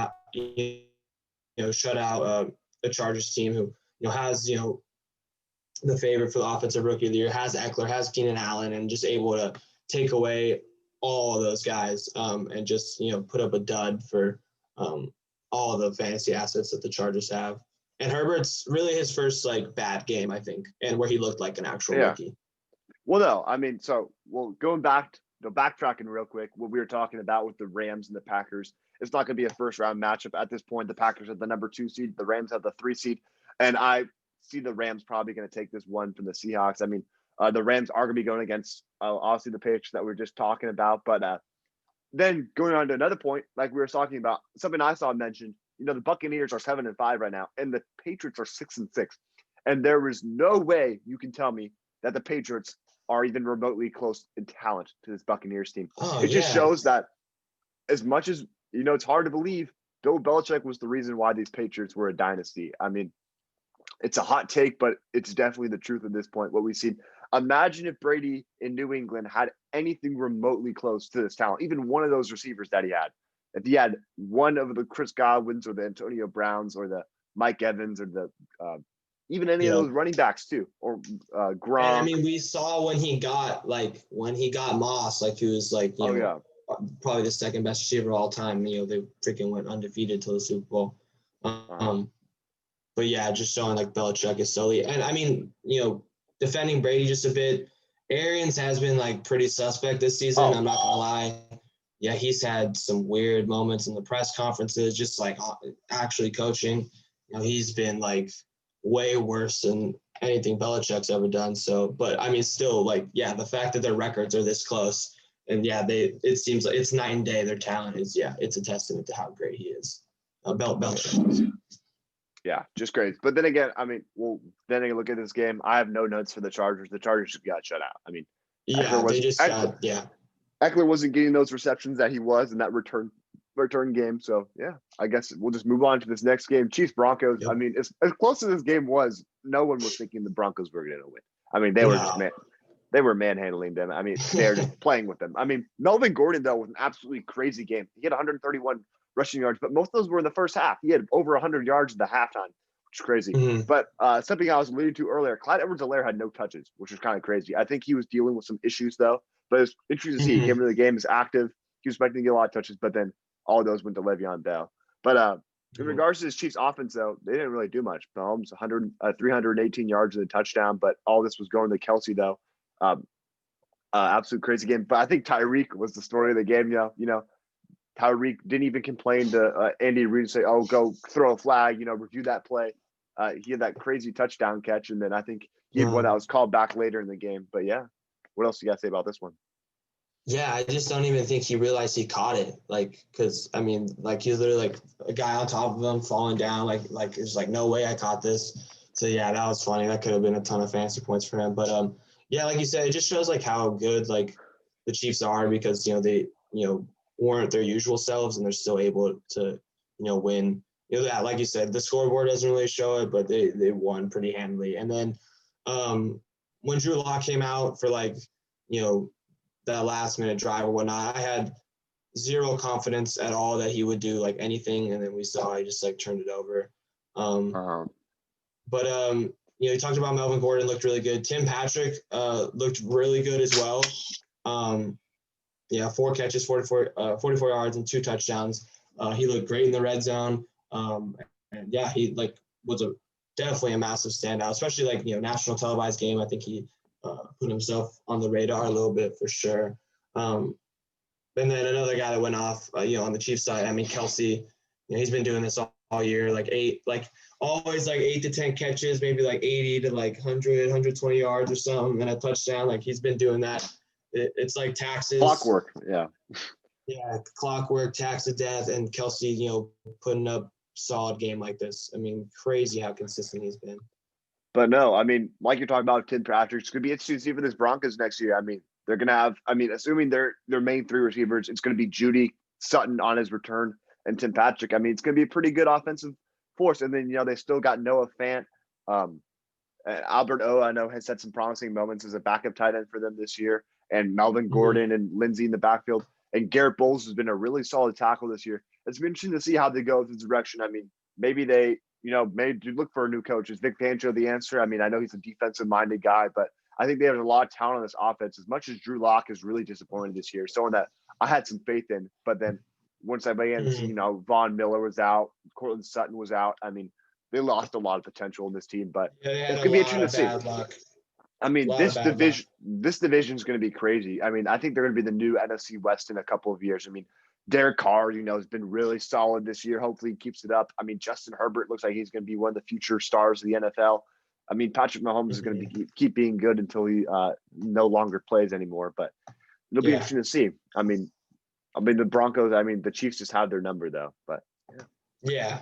out a Chargers team who, has, the favorite for the offensive rookie of the year, has Eckler, has Keenan Allen, and just able to take away all of those guys and just, put up a dud for all of the fantasy assets that the Chargers have. And Herbert's really his first, like, bad game, I think, and where he looked like an actual rookie. Well, no, I mean, going back, backtracking real quick, what we were talking about with the Rams and the Packers, it's not going to be a first round matchup at this point. The Packers have the number 2 seed, the Rams have the 3 seed, and I see the Rams probably going to take this one from the Seahawks. I mean, the Rams are going to be going against obviously the Patriots that we were just talking about, but then going on to another point, like we were talking about, something I saw mentioned, the Buccaneers are 7-5 right now, and the Patriots are 6-6, and there is no way you can tell me that the Patriots are even remotely close in talent to this Buccaneers team. It just shows that as much as, it's hard to believe, Bill Belichick was the reason why these Patriots were a dynasty. I mean, it's a hot take, but it's definitely the truth at this point, what we've seen. Imagine if Brady in New England had anything remotely close to this talent, even one of those receivers that he had. If he had one of the Chris Godwins or the Antonio Browns or the Mike Evans or the even any of those running backs too, or Gronk. And I mean, we saw when he got Moss, like, he was, like, probably the second best receiver of all time. They freaking went undefeated till the Super Bowl. But yeah, just showing, like, Belichick is solely, and I mean, defending Brady just a bit. Arians has been, like, pretty suspect this season. I'm not gonna lie. Yeah, he's had some weird moments in the press conferences, just, like, actually coaching. He's been, like, way worse than anything Belichick's ever done. So, but I mean, still, like, yeah, the fact that their records are this close, and it seems like it's night and day. Their talent is, it's a testament to how great he is. Belichick. Yeah, just great. But then again, I mean, then you look at this game. I have no notes for the Chargers. The Chargers got shut out. I mean, Eckler wasn't getting those receptions that he was in that return game. So yeah, I guess we'll just move on to this next game. Chiefs Broncos. Yep. I mean, as close as this game was, no one was thinking the Broncos were going to win. I mean, they were manhandling them. I mean, they're just playing with them. I mean, Melvin Gordon though was an absolutely crazy game. He had 131 rushing yards, but most of those were in the first half. He had over 100 yards at the halftime, which is crazy. But something I was alluding to earlier, Clyde Edwards-Helaire had no touches, which was kind of crazy. I think he was dealing with some issues though, but it's interesting to see. He came into the game as active. He was expecting to get a lot of touches, but then all of those went to Le'Veon Bell. But in regards to this Chiefs offense, though, they didn't really do much. Mahomes 318 yards and a touchdown, but all this was going to Kelsey, though. Absolute crazy game. But I think Tyreek was the story of the game. Tyreek didn't even complain to Andy Reid and say, "Oh, go throw a flag," review that play. He had that crazy touchdown catch, and then I think he had one that was called back later in the game. But yeah, what else you got to say about this one? Yeah, I just don't even think he realized he caught it. Like, because I mean, like, he's literally like a guy on top of him falling down. Like it's like, no way I caught this. So yeah, that was funny. That could have been a ton of fantasy points for him. But yeah, like you said, it just shows like how good like the Chiefs are because they weren't their usual selves and they're still able to win. Like you said, the scoreboard doesn't really show it, but they won pretty handily. And then when Drew Lock came out for like that last minute drive or whatnot, I had zero confidence at all that he would do like anything. And then we saw he just like turned it over. But you talked about Melvin Gordon looked really good. Tim Patrick looked really good as well. 4 catches, 44 yards, and 2 touchdowns. He looked great in the red zone. And yeah, he was definitely a massive standout, especially national televised game. I think he put himself on the radar a little bit for sure. And then another guy that went off, on the Chiefs side, I mean, Kelsey, he's been doing this all year, always 8 to 10 catches, maybe 80 to 100, 120 yards or something, and a touchdown. He's been doing that. It's like taxes. Clockwork, yeah. Yeah, clockwork, tax of death, and Kelsey, putting up solid game like this. I mean, crazy how consistent he's been. But no, I mean, like you're talking about Tim Patrick, it's going to be interesting to see for this Broncos next year. I mean, they're going to have, assuming their main 3 receivers, it's going to be Judy, Sutton on his return, and Tim Patrick. I mean, it's going to be a pretty good offensive force. And then, they still got Noah Fant. Albert O, I know, has had some promising moments as a backup tight end for them this year. And Melvin Gordon and Lindsey in the backfield. And Garrett Bowles has been a really solid tackle this year. It's been interesting to see how they go in this direction. I mean, maybe they – maybe look for a new coach. Is Vic Fangio the answer? I mean, I know he's a defensive-minded guy, but I think they have a lot of talent on this offense. As much as Drew Lock is really disappointed this year, someone that I had some faith in, but then once I began to see, Von Miller was out, Cortland Sutton was out. I mean, they lost a lot of potential in this team, but it's gonna be interesting to see. Luck. I mean, this division is going to be crazy. I mean, I think they're going to be the new NFC West in a couple of years. I mean, Derek Carr, has been really solid this year. Hopefully he keeps it up. I mean, Justin Herbert looks like he's going to be one of the future stars of the NFL. I mean, Patrick Mahomes is going to keep being good until he no longer plays anymore. But it'll be interesting to see. I mean, the Broncos, the Chiefs just have their number though. But yeah.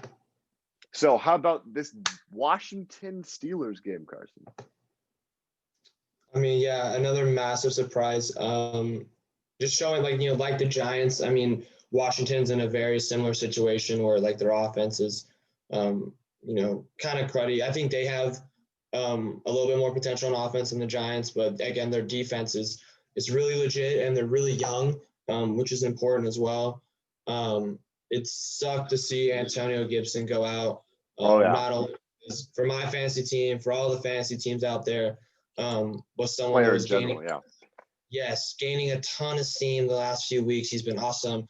So how about this Washington Steelers game, Carson? I mean, yeah, another massive surprise. Just showing like the Giants. I mean, Washington's in a very similar situation where their offense is, kind of cruddy. I think they have a little bit more potential on offense than the Giants, but again, their defense is really legit and they're really young, which is important as well. It sucked to see Antonio Gibson go out. Not only for my fantasy team, for all the fantasy teams out there. Was someone who was gaining a ton of steam the last few weeks. He's been awesome,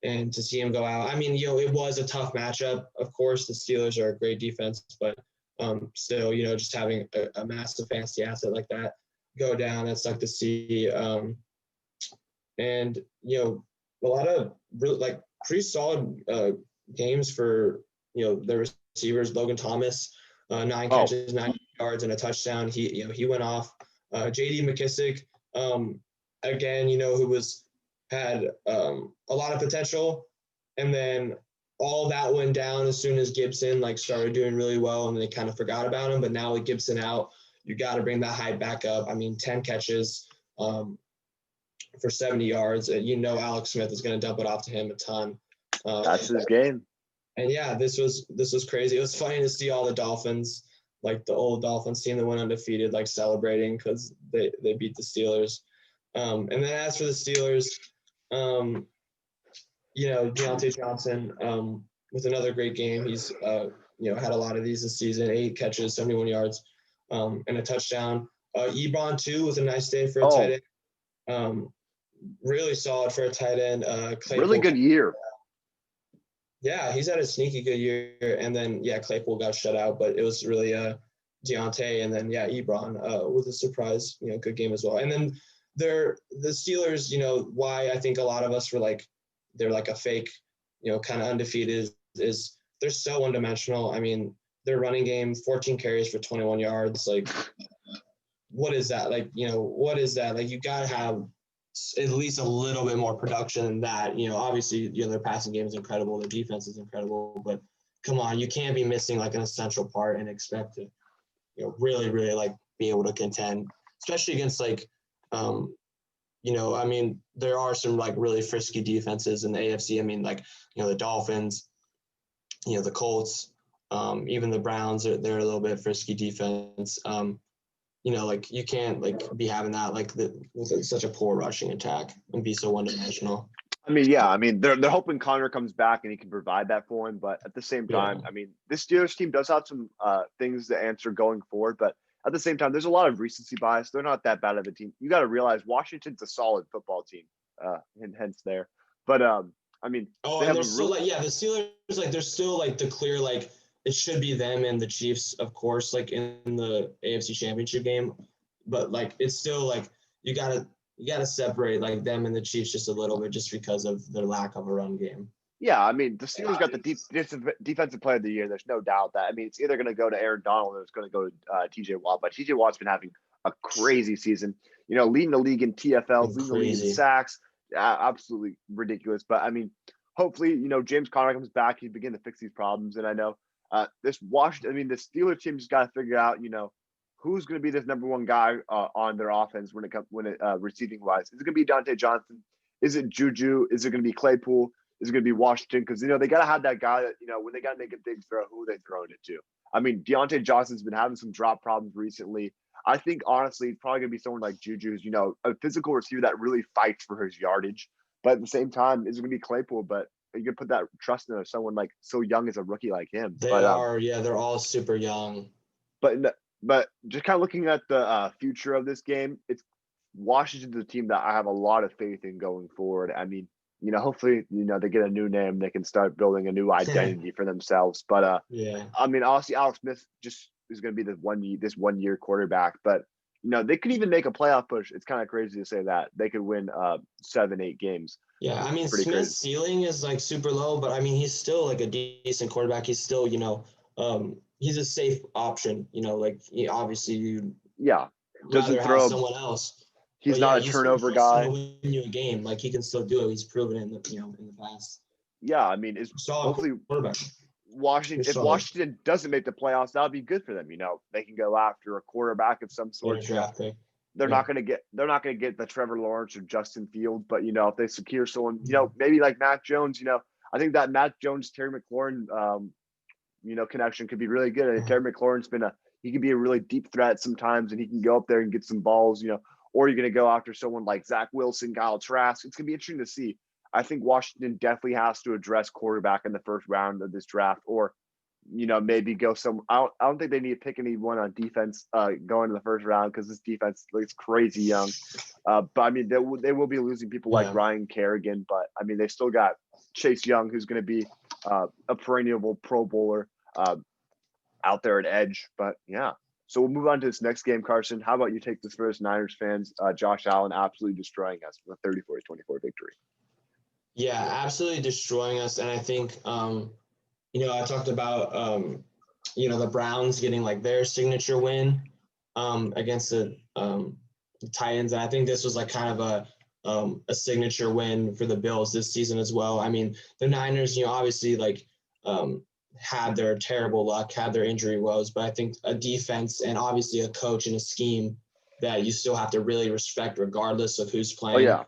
and to see him go out, I mean, it was a tough matchup. Of course, the Steelers are a great defense, but still, just having a massive fantasy asset like that go down, that sucked to see. And a lot of really pretty solid games for the receivers. Logan Thomas, 9 catches, 9 yards, and a touchdown. He went off. J.D. McKissick, again, who had a lot of potential, and then all that went down as soon as Gibson started doing really well, and they kind of forgot about him. But now with Gibson out, you got to bring that hype back up. I mean, 10 catches for 70 yards. Alex Smith is going to dump it off to him a ton. That's his game. And yeah, this was crazy. It was funny to see all the Dolphins, the old Dolphins team that went undefeated, celebrating because they beat the Steelers. And then as for the Steelers, Deontay Johnson with another great game. He's had a lot of these this season. 8 catches, 71 yards, and a touchdown. Ebron too with a nice day for a tight end. Really solid for a tight end. Really good year. Yeah, he's had a sneaky good year. And then, Claypool got shut out, but it was really Deontay. And then, Ebron with a surprise, good game as well. And then the Steelers, why I think a lot of us were they're a fake, kind of undefeated is they're so one-dimensional. I mean, their running game, 14 carries for 21 yards. What is that? What is that? You got to have at least a little bit more production than that. Obviously, their passing game is incredible. Their defense is incredible. But come on, you can't be missing an essential part and expect to, really, really be able to contend, especially against I mean, there are some really frisky defenses in the AFC. I mean, the Dolphins, the Colts, even the Browns, they're a little bit frisky defense. You can't be having that with such a poor rushing attack and be so one-dimensional. I mean, yeah, I mean, they're hoping Connor comes back and he can provide that for him. But at the same time, Yeah. I mean, this Steelers team does have some things to answer going forward. But at the same time, there's a lot of recency bias. They're not that bad of a team. You got to realize Washington's a solid football team, and hence there. But I mean, Oh, they and have they're a still real like, yeah, the Steelers, like, they're still like the clear, like, it should be them and the Chiefs, of course, like in the AFC Championship game. But like, it's still like, you gotta separate like them and the Chiefs just a little bit, just because of their lack of a run game. yeah. I mean, the Steelers got the defensive player of the year. There's no doubt that. I mean, it's either going to go to Aaron Donald or it's going to go to T.J. Watt. But T.J. Watt's been having a crazy season. You know, leading the league in TFLs, Been leading the league in crazy. sacks. Absolutely ridiculous. But I mean, hopefully, James Conner comes back. He's begin to fix these problems. And I know this Washington. I mean, the Steelers team just got to figure out. Who's going to be this number one guy on their offense when it receiving wise? Is it going to be Dante Johnson? Is it Juju? Is it going to be Claypool? Is it going to be Washington? Because they got to have that guy that when they got to make a big throw, who they throwing it to. I mean, Deontay Johnson's been having some drop problems recently. I think honestly, it's probably going to be someone like Juju, who's a physical receiver that really fights for his yardage. But at the same time, is it going to be Claypool? But you can put that trust in someone like so young as a rookie like him. They're all super young. But just kind of looking at the future of this game, it's Washington's a team that I have a lot of faith in going forward. I mean, hopefully, they get a new name, they can start building a new identity for themselves. But Yeah. I mean, obviously, Alex Smith just is going to be this 1 year quarterback. But they could even make a playoff push. It's kind of crazy to say that they could win 7-8 games. Yeah, I mean, Pretty Smith's crazy. ceiling is like super low, but I mean, he's still like a decent quarterback. He's still, he's a safe option. Like obviously you'd Yeah, rather doesn't have throw. someone else. He's But not yeah, a turnover he's guy. gonna win you a game. Like he can still do it. He's proven it in the past. Yeah, I mean, it's Solid hopefully quarterback. Washington. He's If solid. Washington doesn't make the playoffs, that would be good for them. They can go after a quarterback of some Better sort. draft pick. They're Yeah. not going to get the Trevor Lawrence or Justin Fields, but if they secure someone, maybe like Mac Jones, I think that Mac Jones Terry McLaurin, connection could be really good. And Terry McLaurin's he can be a really deep threat sometimes, and he can go up there and get some balls, or you're going to go after someone like Zach Wilson, Kyle Trask. It's going to be interesting to see. I think Washington definitely has to address quarterback in the first round of this draft, or maybe go some. I don't think they need to pick anyone on defense going to the first round because this defense is crazy young. But I mean, they will be losing people like Ryan Kerrigan, but I mean, they still got Chase Young, who's going to be a perennial Pro Bowler out there at edge. But yeah, so we'll move on to this next game. Carson, how about you take this first Niners fans? Josh Allen absolutely destroying us with a 34-24 victory. Yeah, absolutely destroying us, and I think. I talked about, the Browns getting like their signature win against the Titans. And I think this was like kind of a signature win for the Bills this season as well. I mean, the Niners, obviously had their terrible luck, had their injury woes, but I think a defense and obviously a coach and a scheme that you still have to really respect regardless of who's playing. Oh, yeah.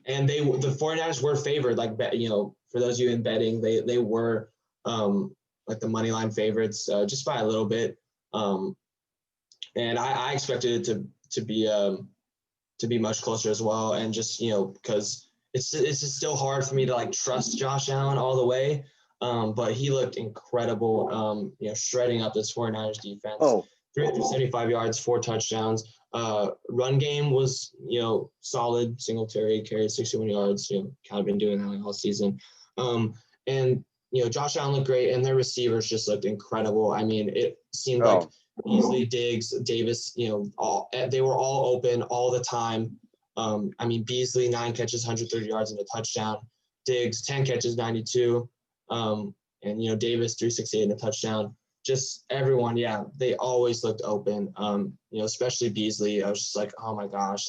And the 49ers were favored, for those of you in betting, they were like the money line favorites just by a little bit. And I expected it to be much closer as well. And just, because it's just still hard for me to trust Josh Allen all the way. But he looked incredible, shredding up this 49ers defense. Oh. 375 yards, 4 touchdowns. Run game was, solid. Singletary carried 61 yards, kind of been doing that all season. And, Josh Allen looked great, and their receivers just looked incredible. I mean, it seemed like Beasley, Diggs, Davis, they were all open all the time. I mean, Beasley, 9 catches, 130 yards and a touchdown. Diggs, 10 catches, 92. And, Davis, 368 and a touchdown. Just everyone, yeah, they always looked open. Especially Beasley. I was just like, oh my gosh,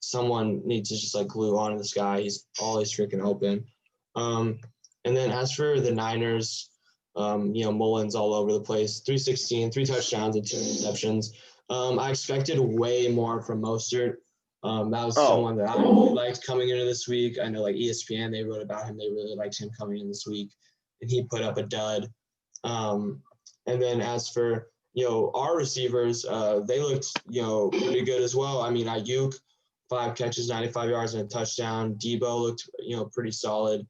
someone needs to just glue onto this guy. He's always freaking open. And then as for the Niners, Mullins all over the place, 316, 3 touchdowns and 2 interceptions. I expected way more from Mostert. That was someone that I really liked coming into this week. I know ESPN, they wrote about him. They really liked him coming in this week, and he put up a dud. And then as for, our receivers, they looked, pretty good as well. I mean, Ayuk, 5 catches, 95 yards, and a touchdown. Debo looked, pretty solid.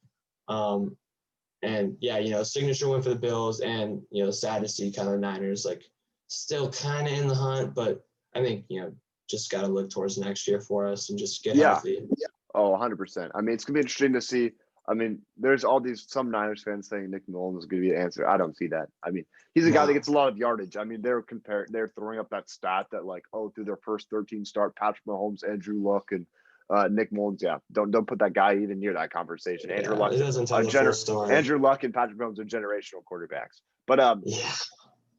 And yeah, signature win for the Bills, and sad to see kind of the Niners like still kind of in the hunt, but I think just got to look towards next year for us and just get healthy. Oh, 100%. I mean, it's gonna be interesting to see. I mean, there's all these some Niners fans saying Nick Nolan is going to be the answer. I don't see that. I mean, he's a guy that gets a lot of yardage. I mean, they're throwing up that stat that like, oh, through their first 13 start, Patrick Mahomes, Andrew Luck, and Nick Mullins. Yeah, don't put that guy even near that conversation. Andrew Luck, it doesn't tell the full story. Andrew Luck and Patrick Mahomes are generational quarterbacks. But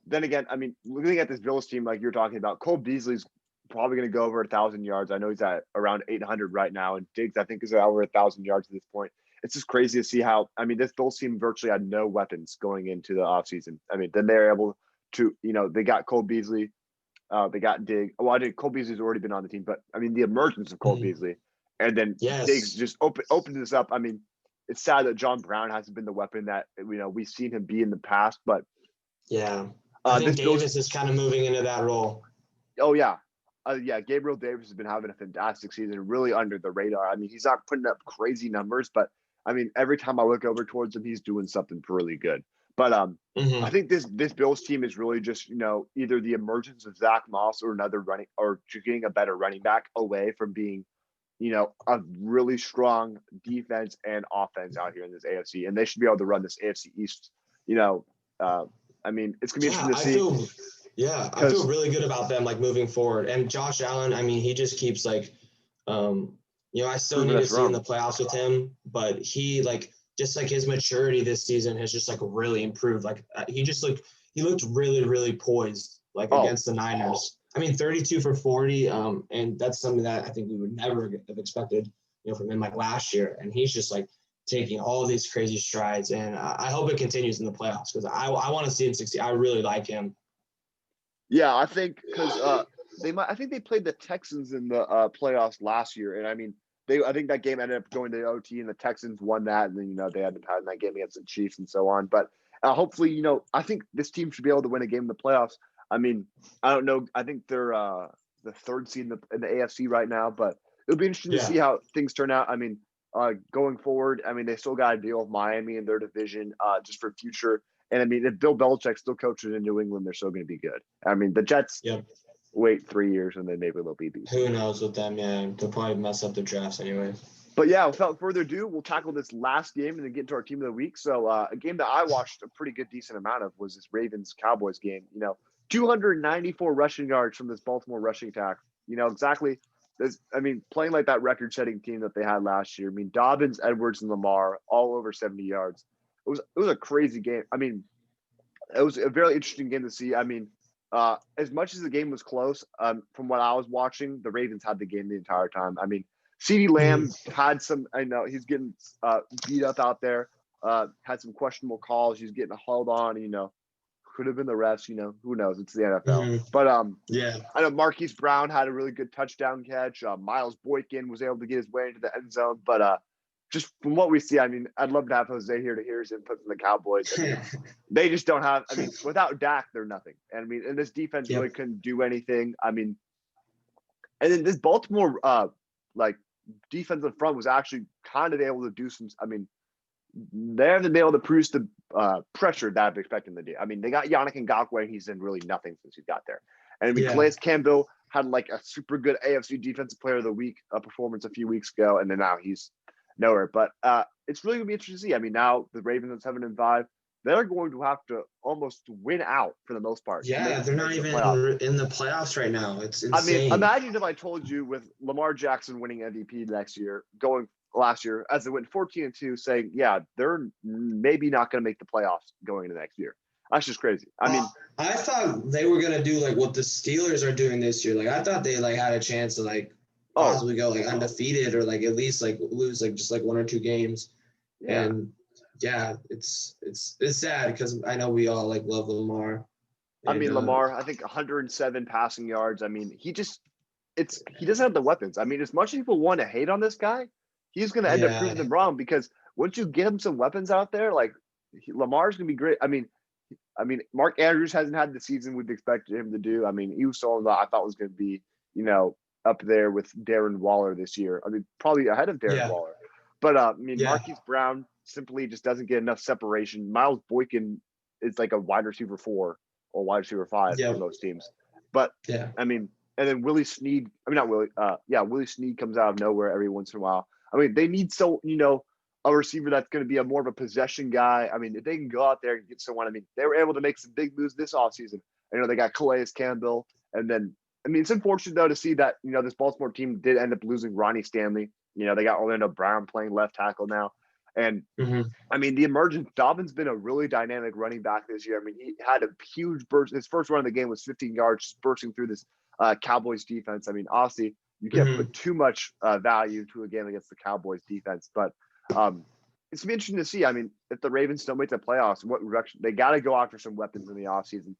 then again, I mean, looking at this Bills team, like you're talking about, Cole Beasley's probably going to go over 1,000 yards. I know he's at around 800 right now, and Diggs, I think, is over 1,000 yards at this point. It's just crazy to see how, I mean, this Bills team virtually had no weapons going into the offseason. I mean, then they're able to, they got Cole Beasley, they got Diggs. Well, I think Cole Beasley's already been on the team, but I mean, the emergence of Cole Beasley, and then Diggs just opened this up. I mean, it's sad that John Brown hasn't been the weapon that we've seen him be in the past, but I think Davis is kind of moving into that role. Oh yeah. Gabriel Davis has been having a fantastic season, really under the radar. I mean, he's not putting up crazy numbers, but I mean, every time I look over towards him, he's doing something really good. But I think this Bills team is really just either the emergence of Zach Moss or getting a better running back away from being a really strong defense and offense out here in this AFC, and they should be able to run this AFC East. I mean, it's gonna be interesting to see. I feel really good about them like moving forward. And Josh Allen, I mean, he just keeps like, I still need to see in the playoffs with him, but he like just like his maturity this season has just like really improved. Like he looked really, really poised like against the Niners. I mean, 32 for 40, and that's something that I think we would never have expected, from him like last year. And he's just like taking all of these crazy strides, and I hope it continues in the playoffs because I want to see him succeed. I really like him. Yeah, I think because I think they played the Texans in the playoffs last year, and I mean, I think that game ended up going to OT, and the Texans won that, and then they had to pass in that game against the Chiefs and so on. But hopefully, I think this team should be able to win a game in the playoffs. I mean, I don't know. I think they're the third seed in the AFC right now, but it'll be interesting to see how things turn out. I mean, going forward, I mean, they still got to deal with Miami in their division just for future. And I mean, if Bill Belichick still coaches in New England, they're still going to be good. I mean, the Jets wait 3 years and then maybe they'll be beat. Who knows with them? Yeah, they'll probably mess up their drafts anyway. But yeah, without further ado, we'll tackle this last game and then get into our team of the week. So a game that I watched a pretty good, decent amount of was this Ravens-Cowboys game. 294 rushing yards from this Baltimore rushing attack. Exactly. I mean, playing like that record-setting team that they had last year. I mean, Dobbins, Edwards, and Lamar all over 70 yards. It was a crazy game. I mean, it was a very interesting game to see. I mean, as much as the game was close, from what I was watching, the Ravens had the game the entire time. I mean, CeeDee Lamb had some. I know he's getting beat up out there. Had some questionable calls. He's getting held on. Could have been the refs. Who knows? It's the NFL. But I know Marquise Brown had a really good touchdown catch. Miles Boykin was able to get his way into the end zone. But just from what we see, I mean, I'd love to have Jose here to hear his input from the Cowboys. I mean, they just don't have. I mean, without Dak, they're nothing. And I mean, and this defense really couldn't do anything. I mean, and then this Baltimore defensive front was actually kind of able to do some. I mean, they haven't been able to produce the pressure that I've expected them to do. I mean, they got Yannick Ngakoue, and he's been really nothing since he got there. And I mean, Calais Campbell had like a super good AFC Defensive Player of the Week performance a few weeks ago, and then now he's nowhere. But it's really gonna be interesting to see. I mean, now the Ravens at 7-5, they're going to have to almost win out for the most part. Yeah, they're not even in the playoffs right now. It's insane. I mean, imagine if I told you with Lamar Jackson winning MVP next year, going last year as they went 14-2, saying, yeah, they're maybe not going to make the playoffs going into next year. That's just crazy. I mean, I thought they were going to do like what the Steelers are doing this year. Like I thought they like had a chance to like possibly go like undefeated or like at least like lose like just like 1 or 2 games. Yeah. And yeah, it's sad because I know we all like love Lamar. I mean, Lamar, I think 107 passing yards. I mean, he doesn't have the weapons. I mean, as much as people want to hate on this guy, he's going to end up proving them wrong because once you get him some weapons out there, like Lamar's going to be great. I mean, Mark Andrews hasn't had the season we've expected him to do. I mean, he was someone that I thought was going to be, up there with Darren Waller this year. I mean, probably ahead of Darren Yeah. Waller. But I mean, Yeah. Marquise Brown simply just doesn't get enough separation. Miles Boykin is like a wide receiver 4 or wide receiver 5 Yeah. for most teams. But Yeah. I mean, and then Willie Snead. I mean, not Willie. Willie Snead comes out of nowhere every once in a while. I mean, they need a receiver that's going to be a more of a possession guy. I mean, if they can go out there and get someone, I mean, they were able to make some big moves this offseason. They got Calais Campbell, and then I mean, it's unfortunate though to see that this Baltimore team did end up losing Ronnie Stanley. They got Orlando Brown playing left tackle now, and I mean, the emergence. Dobbins been a really dynamic running back this year. I mean, he had a huge burst. His first run of the game was 15 yards, just bursting through this Cowboys defense. I mean, obviously, you can't put too much value to a game against the Cowboys defense, but it's gonna be interesting to see. I mean, if the Ravens don't make the playoffs, what direction they got to go after some weapons in the offseason.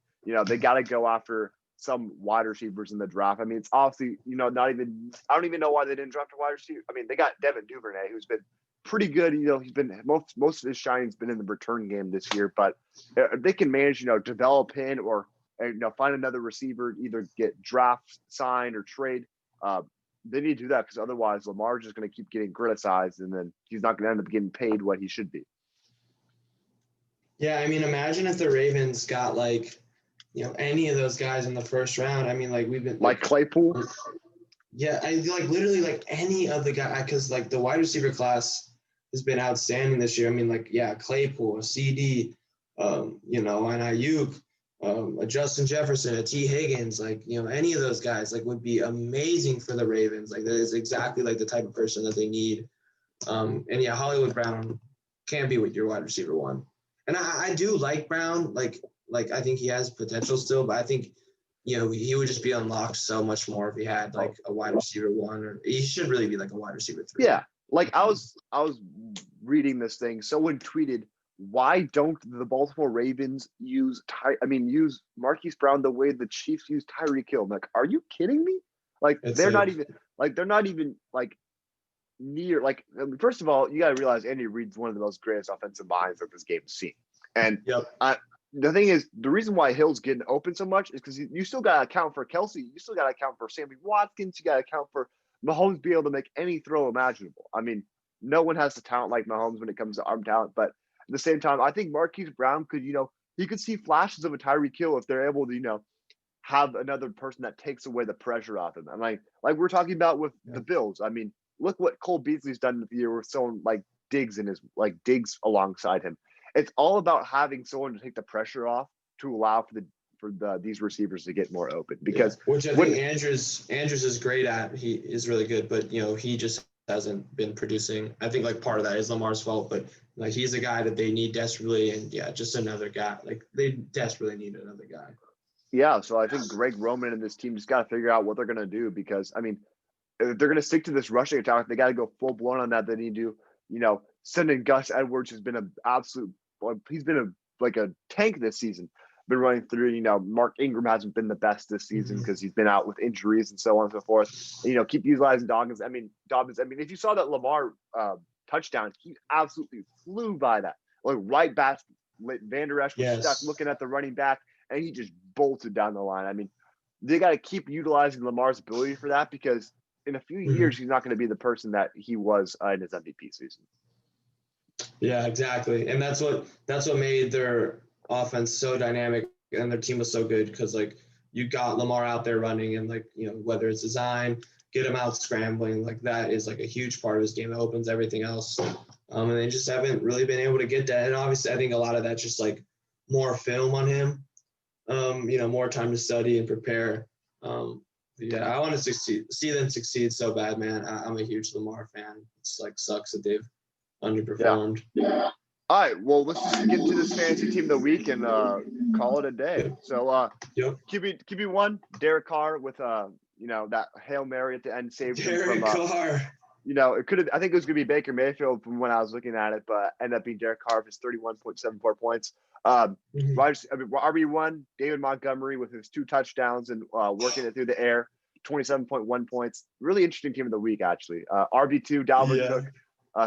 They got to go after some wide receivers in the draft. I mean, it's obviously, not even, I don't even know why they didn't draft a wide receiver. I mean, they got Devin Duvernay, who's been pretty good. He's been most of his shining's been in the return game this year, but they can manage, develop him or, find another receiver, either get draft, sign, or trade. They need to do that because otherwise Lamar's just going to keep getting criticized and then he's not going to end up getting paid what he should be. Yeah. I mean, imagine if the Ravens got any of those guys in the first round. I mean, we've been like Claypool. Yeah, I literally any of the guys, because the wide receiver class has been outstanding this year. I mean, Claypool, a CD, and Ayuk, a Justin Jefferson, a T Higgins, any of those guys would be amazing for the Ravens. That is exactly the type of person that they need. And yeah, Hollywood Brown can be with your wide receiver 1. And I do like Brown. I think he has potential still, but I think, he would just be unlocked so much more if he had a wide receiver 1, or he should really be a wide receiver 3. Yeah. I was reading this thing. Someone tweeted, why don't the Baltimore Ravens use Marquise Brown the way the Chiefs use Tyreek Hill? I'm like, are you kidding me? They're not even near. First of all, you got to realize Andy Reid's one of the most greatest offensive minds that this game has seen. And the thing is, the reason why Hill's getting open so much is because you still got to account for Kelsey. You still got to account for Sammy Watkins. You got to account for Mahomes being able to make any throw imaginable. I mean, no one has the talent like Mahomes when it comes to arm talent. But at the same time, I think Marquise Brown could, he could see flashes of a Tyreek Hill if they're able to, have another person that takes away the pressure off him. And like we're talking about with the Bills. I mean, look what Cole Beasley's done this year with someone like Diggs Diggs alongside him. It's all about having someone to take the pressure off to allow for these receivers to get more open. Because which I think Andrews is great at. He is really good, but he just hasn't been producing. I think part of that is Lamar's fault, but he's a guy that they need desperately, and just another guy. They desperately need another guy. Yeah, so I think Greg Roman and this team just got to figure out what they're going to do, because I mean, if they're going to stick to this rushing attack, they got to go full blown on that. They need to, send in Gus Edwards, who's been an absolute. He's been a tank this season. Been running through. Mark Ingram hasn't been the best this season because he's been out with injuries and so on and so forth. And, keep utilizing Dobbins. I mean, if you saw that Lamar touchdown, he absolutely flew by that. Right back, Van Der Esch was stuck looking at the running back, and he just bolted down the line. I mean, they got to keep utilizing Lamar's ability for that, because in a few years he's not going to be the person that he was in his MVP season. Yeah, exactly. And that's what made their offense so dynamic and their team was so good, because you got Lamar out there running, and whether it's design, get him out scrambling, that is a huge part of his game that opens everything else. And they just haven't really been able to get that. And obviously I think a lot of that's just more film on him, more time to study and prepare. Yeah, I want to see them succeed so bad, man. I'm a huge Lamar fan. It's sucks that they've underperformed. Yeah. All right, well, let's just get into this fantasy team of the week and call it a day. So QB1, Derek Carr with that Hail Mary at the end saved him from Carr. It could have. I think it was going to be Baker Mayfield from when I was looking at it, but ended up being Derek Carr with his 31.74 points. RB1, David Montgomery with his 2 touchdowns and working it through the air, 27.1 points. Really interesting team of the week, actually. RB2, Dalvin Cook,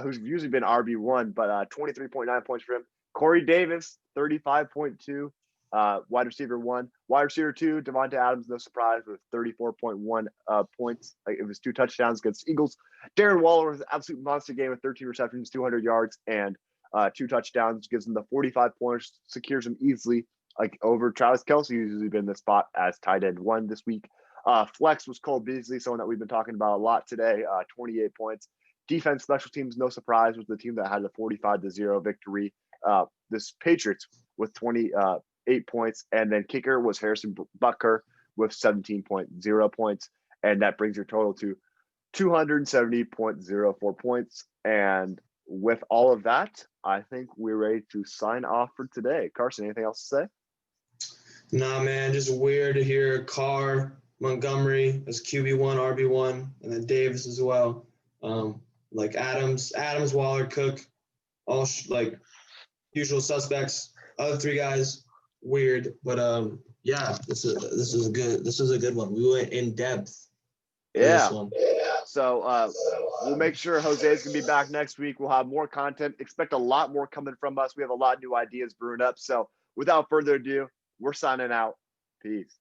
who's usually been RB1, but 23.9 points for him. Corey Davis, 35.2. Wide receiver 1. Wide receiver 2, Devontae Adams, no surprise, with 34.1 points. Like, it was 2 touchdowns against Eagles. Darren Waller was an absolute monster game with 13 receptions, 200 yards, and 2 touchdowns. Gives him the 45 points, secures him easily, like over Travis Kelce, who's usually been in the spot as tight end 1 this week. Flex was Cole Beasley, someone that we've been talking about a lot today, 28 points. Defense, special teams, no surprise, was the team that had the 45-0 victory. This Patriots with 28 points, and then kicker was Harrison Butker with 17.0 points, and that brings your total to 270.04 points. And with all of that, I think we're ready to sign off for today. Carson, anything else to say? Nah, man, just weird to hear Carr, Montgomery as QB1, RB1, and then Davis as well. Like Adams, Waller, Cook, all like usual suspects. Other 3 guys, weird, but yeah, this is a good one. We went in depth. Yeah. This one. So we'll make sure Jose's gonna be back next week. We'll have more content. Expect a lot more coming from us. We have a lot of new ideas brewing up. So without further ado, we're signing out. Peace.